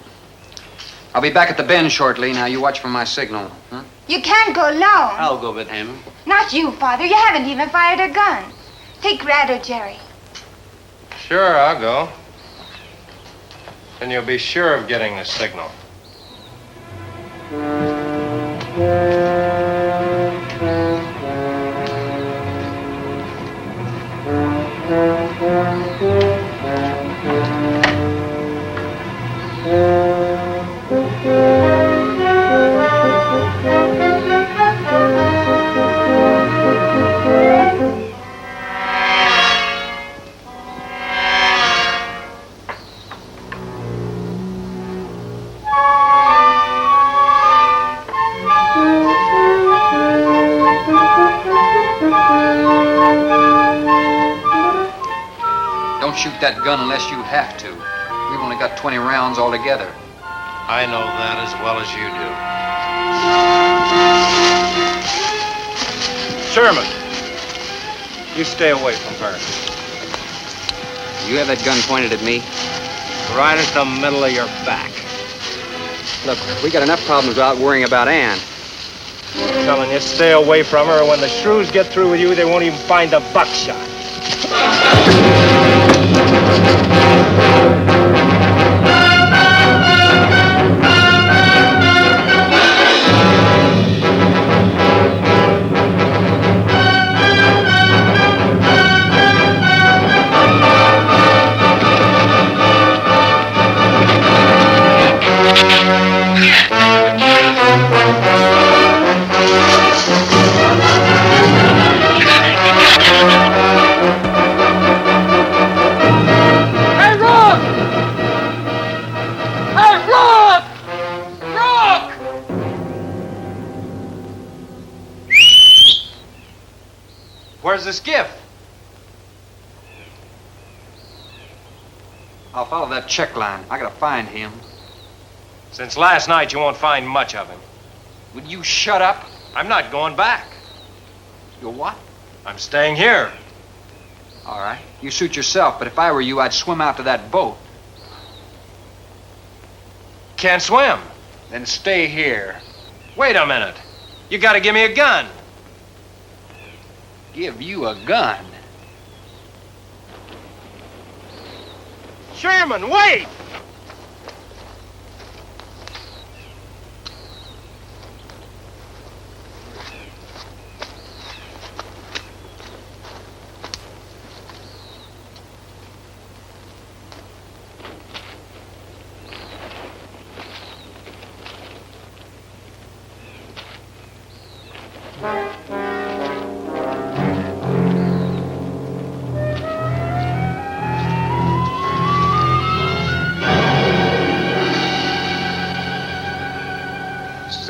I'll be back at the bend shortly. Now, you watch for my signal. Huh? You can't go alone. I'll go with him. Not you, Father. You haven't even fired a gun. Take Red or Jerry. Sure, I'll go. Then you'll be sure of getting the signal. Don't shoot that gun unless you have to. We've only got 20 rounds altogether. I know that as well as you do. Sherman, you stay away from her. You have that gun pointed at me? Right at the middle of your back. Look, we got enough problems without worrying about Ann. I'm telling you, stay away from her, or when the shrews get through with you, they won't even find the buckshot. Where's the skiff? I'll follow that check line. I gotta find him. Since last night, you won't find much of him. Would you shut up? I'm not going back. You're what? I'm staying here. All right. You suit yourself, but if I were you, I'd swim out to that boat. Can't swim. Then stay here. Wait a minute. You gotta give me a gun. Give you a gun? Sherman, wait!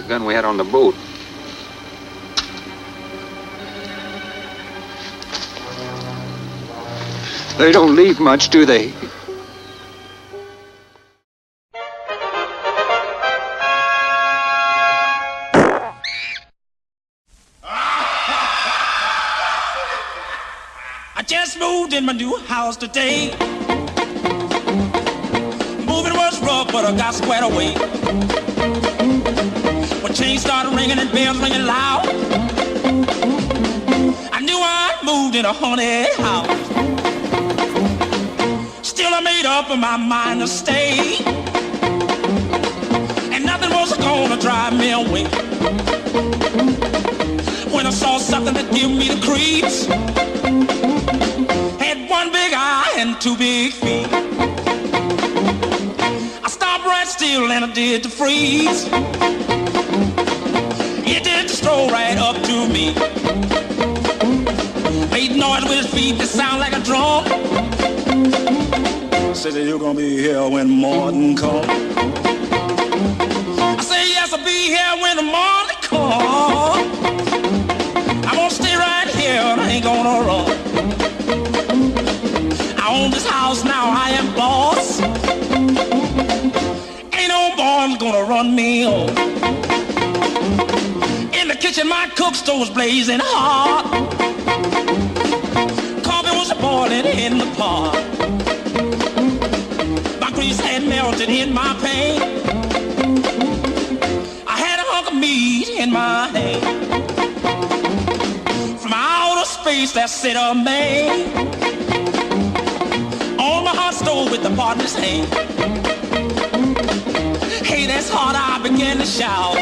Gun we had on the boat. They don't leave much, do they? just moved in my new house today. Moving was rough, but I got squared away. When chains started ringing and bells ringing loud, I knew I moved in a haunted house. Still I made up in my mind to stay, and nothing was gonna drive me away. When I saw something that gave me the creeps, had one big eye and two big feet, I stopped right still and I did to freeze. It did to stroll right up to me, made noise with his feet that sound like a drum. Said that you're gonna be here when morning comes. I say yes, I'll be here when the morning comes. I'm gonna stay right here and I ain't gonna run. I own this house now, I am boss. Ain't no boy gonna run me off. In the kitchen my cook stove was blazing hot. Coffee was boiling in the pot. My grease had melted in my pan. I had a hunk of meat in my hand. From outer space there sit a man on my hot stove with the pot in his hand. Hey, that's hot, I began to shout.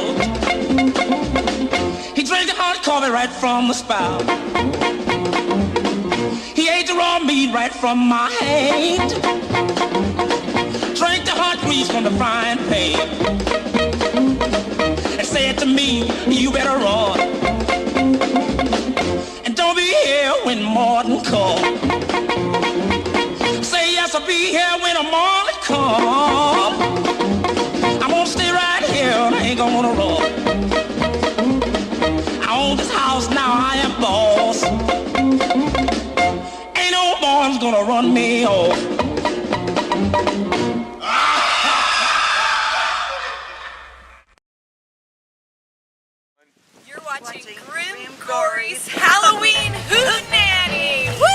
He drank the hot coffee right from the spout. He ate the raw meat right from my hand. Drank the hot grease from the frying pan. And said to me, you better run. And don't be here when morning comes. Say yes, I'll be here when the morning comes. I'm gonna stay right here and I ain't gonna run. I own this house now, I am boss. Ain't no boy's gonna run me off. You're watching Grim Gory's Halloween Hootenanny! Woo!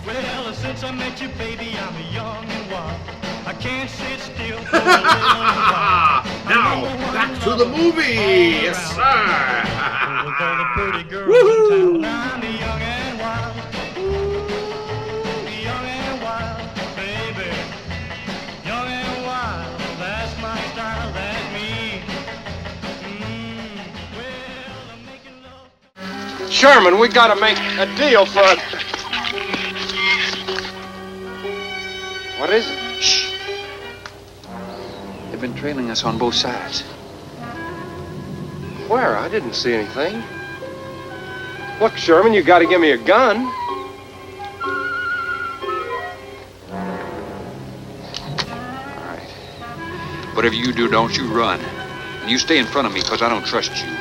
Well, since I met you, baby, I'm young and wild. I can't sit still for a little while. Now, back to the movie! Yes, sir! With all the pretty girls in town, I'm young and wild. Ooh, young and wild, baby. Young and wild, that's my style, that's me. Well, I'm making love. Sherman, we gotta make a deal for it. What is it? Shh. They've been trailing us on both sides. Where? I didn't see anything. Look, Sherman, you gotta give me a gun. All right. Whatever you do, don't you run. And you stay in front of me, because I don't trust you.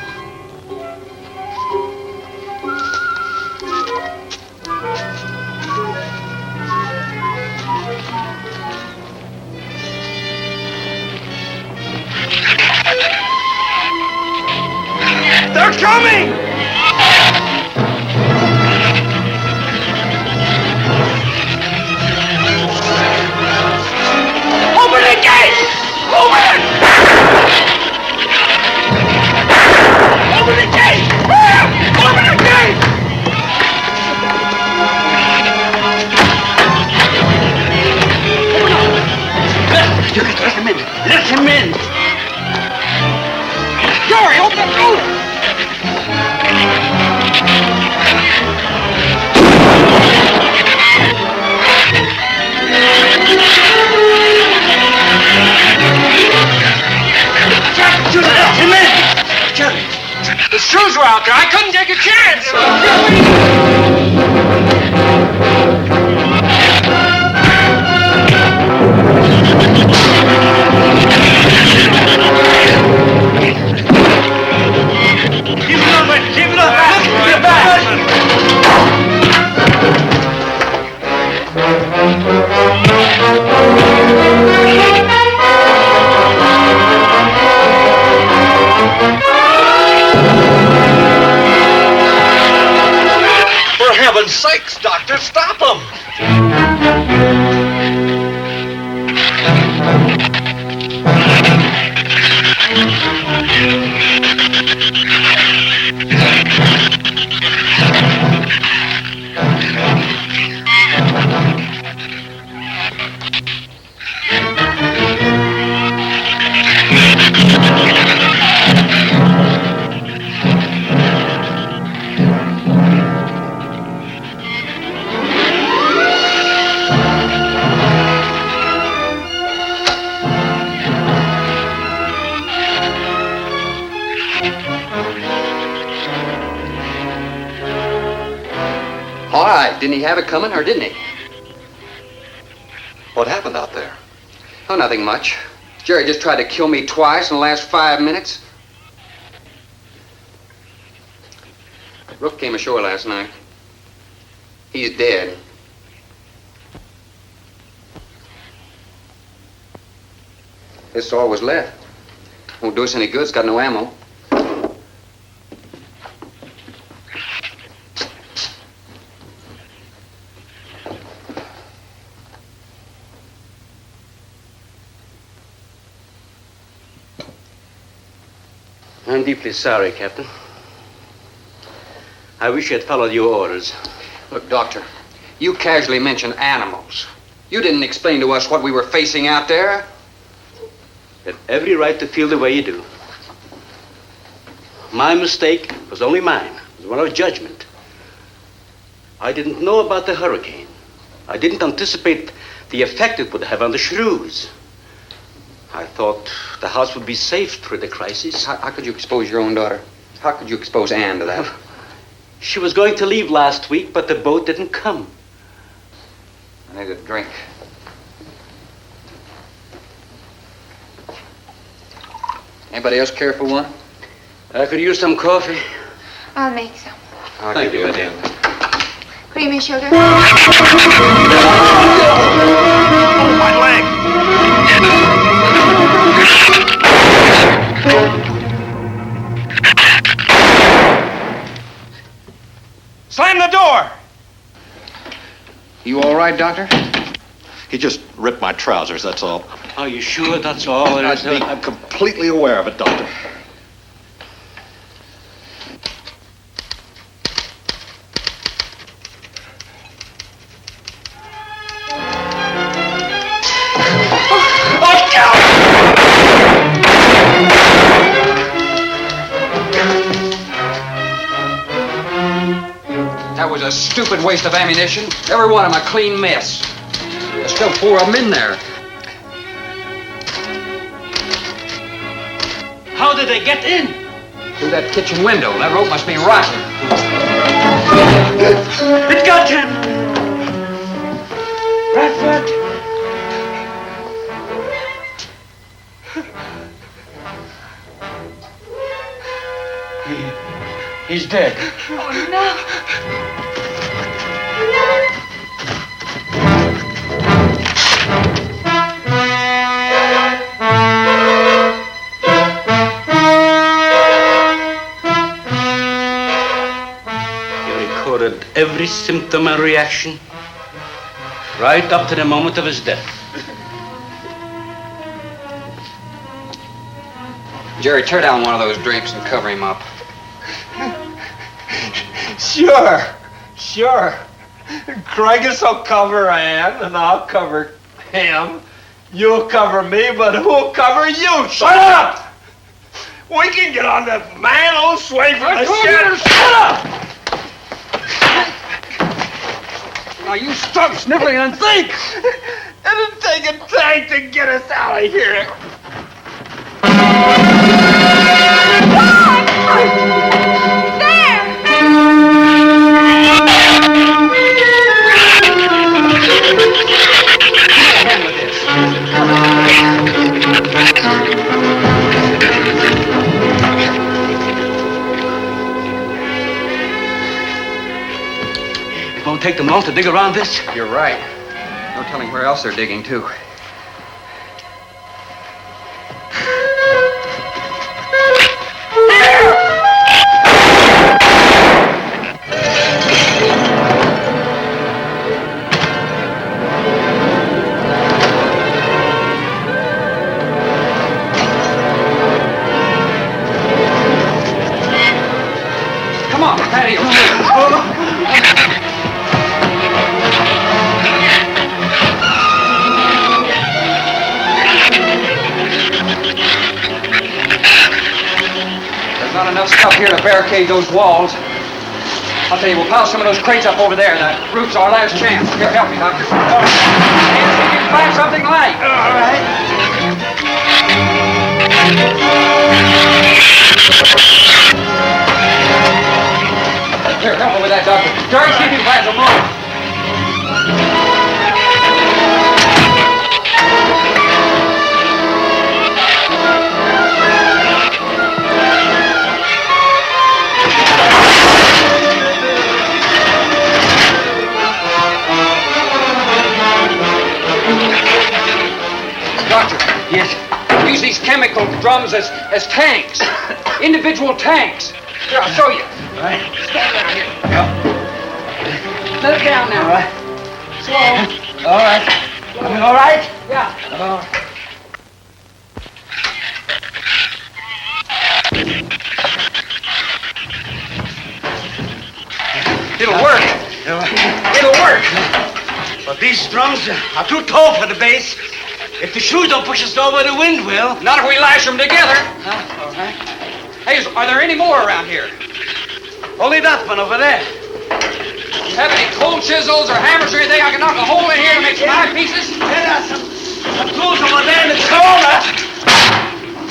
They're coming! Open the gate! Open it! Open the gate! Open the gate! You can let him in. Let him in. Jory, open the door! You let him in. Jerry. The shoes were out there. I couldn't take a chance. Keep it up, keep it up. Get back. heaven's sakes, Doctor, stop him! All right, didn't he have it coming, or didn't he? What happened out there? Oh, nothing much. Jerry just tried to kill me twice in the last 5 minutes. Rook came ashore last night. He's dead. This all was left. Won't do us any good. It's got no ammo. I'm deeply sorry, Captain. I wish I'd followed your orders. Look, Doctor, you casually mentioned animals. You didn't explain to us what we were facing out there. You had every right to feel the way you do. My mistake was only mine. It was one of judgment. I didn't know about the hurricane. I didn't anticipate the effect it would have on the shrews. I thought the house would be safe through the crisis. How could you expose your own daughter? How could you expose Anne to that? She was going to leave last week, but the boat didn't come. I need a drink. Anybody else care for one? I could use some coffee. I'll make some. Thank you, madam. Creamy sugar? Oh, my leg! Slam the door! You all right, Doctor? He just ripped my trousers, that's all. Are you sure that's all there is to it? I'm completely aware of it, Doctor. That was a stupid waste of ammunition. Every one of them a clean mess. There's still 4 of them in there. How did they get in? Through that kitchen window. That rope must be rotten. It got him! Bradford! He's dead. Oh, no. Every symptom and reaction, right up to the moment of his death. Jerry, tear down one of those drapes and cover him up. Sure. Craigus will cover Ann, and I'll cover him. You'll cover me, but who'll cover you? Shut up! We can get on that man old swing from the shed. Shut up! Now you stop sniffling and think! It'll take a tank to get us out of here. It won't take them long to dig around this. You're right. No telling where else they're digging, too. Not enough stuff here to barricade those walls. I'll tell you, we'll pile some of those crates up over there. The roof's our last chance. Here, help me, Doctor. Hands, see if you can find something light. All right. Here, help me with that, Doctor. Jerry, see if you can find some room. Doctor. Yes? Use these chemical drums as tanks. Individual tanks. Here, I'll show you. All right. Stand down here. Let it down now. All right. Slow. All right. All right? Yeah. All right. It'll work. It'll work. But these drums are too tall for the base. If the shoes don't push us over, the wind will. Not if we lash them together. All right. Hey, are there any more around here? Only that one over there. Have any cold chisels or hammers or anything I can knock a hole in here to make some eyepieces? There are some tools over there in the corner.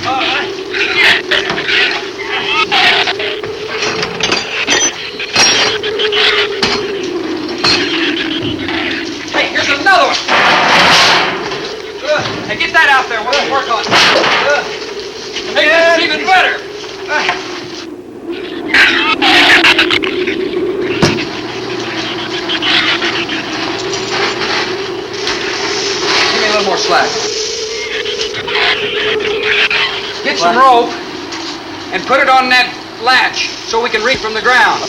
All right. Hey, here's another one. Hey, get that out there. We'll work on it. Make this even better. Give me a little more slack. Get some rope and put it on that latch so we can reach from the ground.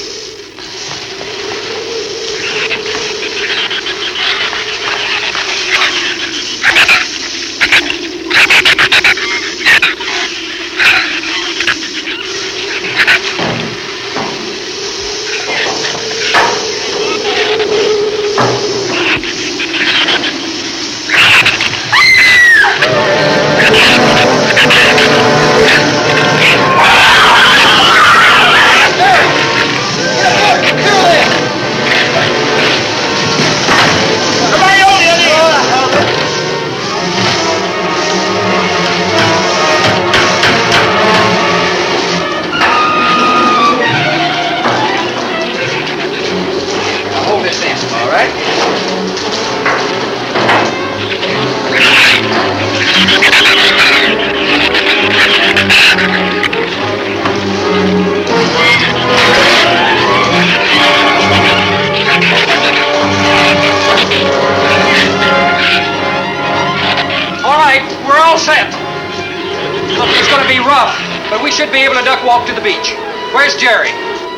Should be able to duck walk to the beach. Where's Jerry?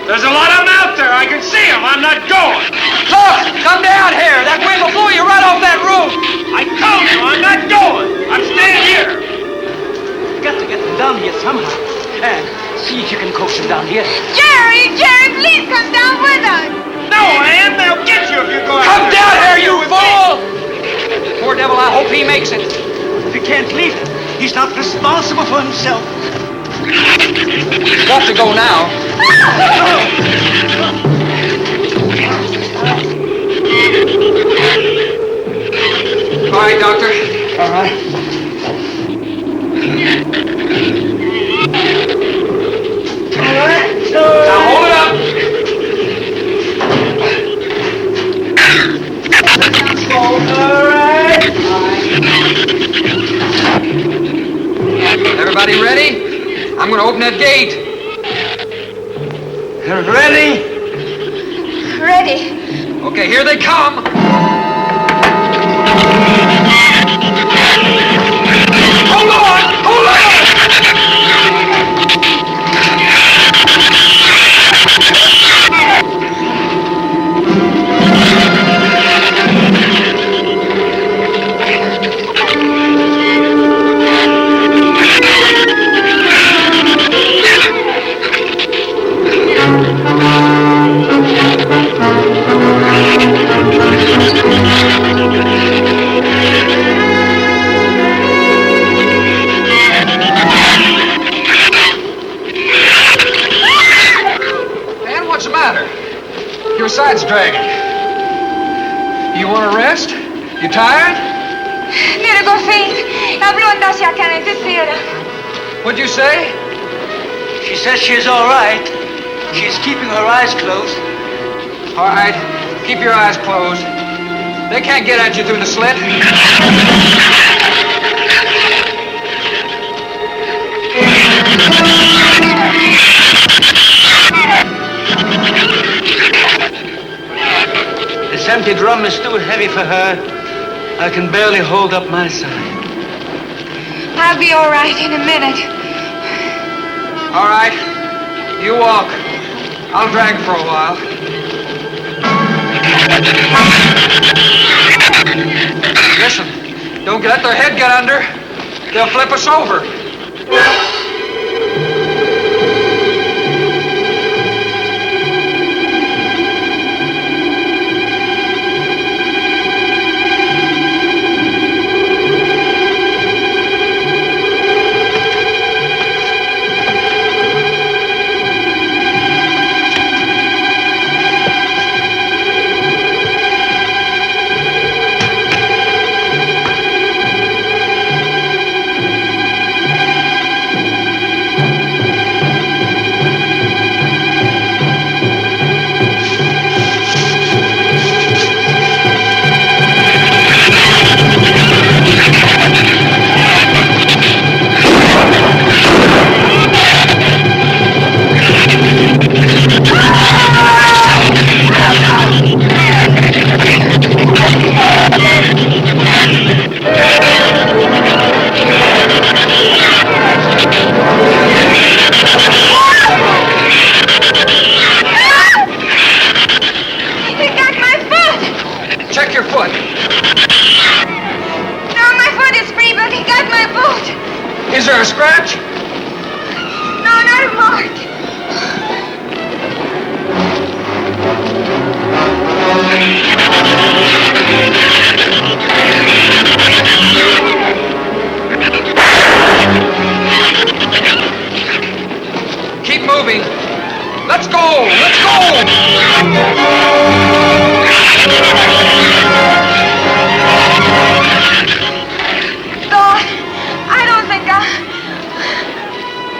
There's a lot of them out there. I can see them. I'm not going. Look! Come down here. That wind will blow you right off that roof. I told you I'm not going. I'm staying here. You got to get them down here somehow. And see if you can coax them down here. Jerry, please come down with us. No, Ann. They'll get you if you go out. Come down here, you fool! Poor devil, I hope he makes it. We can't leave him. He's not responsible for himself. Got to go now. All right, Doctor. All right. All right. Now hold it up. All right. Everybody ready? I'm going to open that gate. Ready? Ready. Okay, here they come. Hold on! Hold on! sides dragging? You want to rest? You tired? Virgo Faith, habló hacia acá en tercera. What'd you say? She says she's all right. She's keeping her eyes closed. All right, keep your eyes closed. They can't get at you through the slit. This empty drum is too heavy for her. I can barely hold up my side. I'll be all right in a minute. All right, you walk. I'll drag for a while. Listen, don't let their head get under. They'll flip us over. Is there a scratch? No, not a mark. Keep moving. Let's go! Let's go!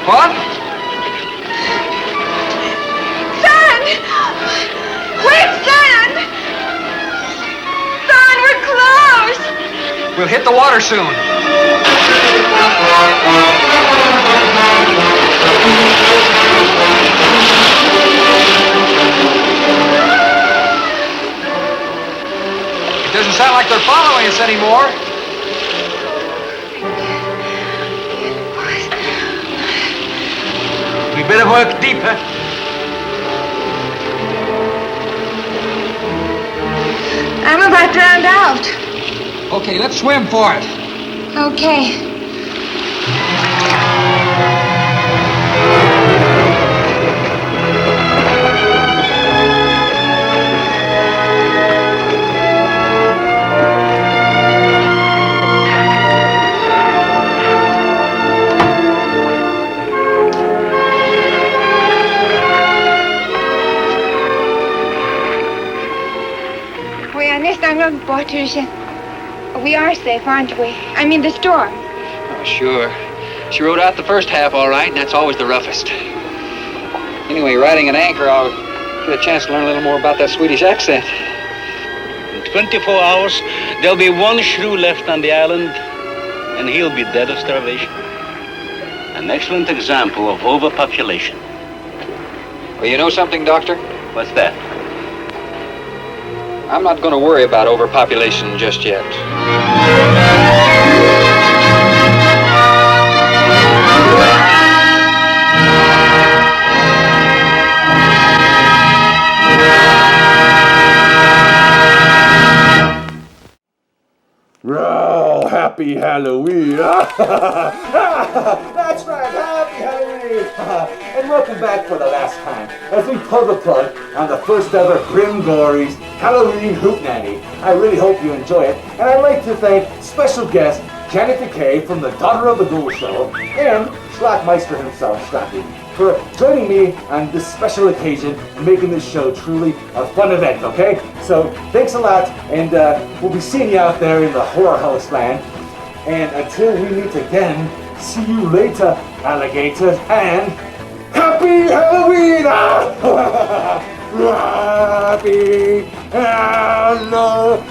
What? Son! Quick, son! Son, we're close! We'll hit the water soon. It doesn't sound like they're following us anymore. We better work deeper. I'm about drowned out. Okay, let's swim for it. Okay. We are safe, aren't we? I mean, the storm. Oh, sure. She rode out the first half all right, and that's always the roughest. Anyway, riding an anchor, I'll get a chance to learn a little more about that Swedish accent. In 24 hours, there'll be one shrew left on the island, and he'll be dead of starvation. An excellent example of overpopulation. Well, you know something, Doctor? What's that? I'm not going to worry about overpopulation just yet. Oh, happy Halloween. That's right, happy Halloween. And welcome back for the last time as we pull the plug on the first ever Grim Gory's Halloween Hootenanny. I really hope you enjoy it, and I'd like to thank special guest Janet DeKay from the Daughter of the Ghoul Show, and Schlackmeister himself, Schlacky, for joining me on this special occasion and making this show truly a fun event, okay? So, thanks a lot, and we'll be seeing you out there in the horror house land. And until we meet again, see you later, alligators, and Happy Halloween! Happy Halloween!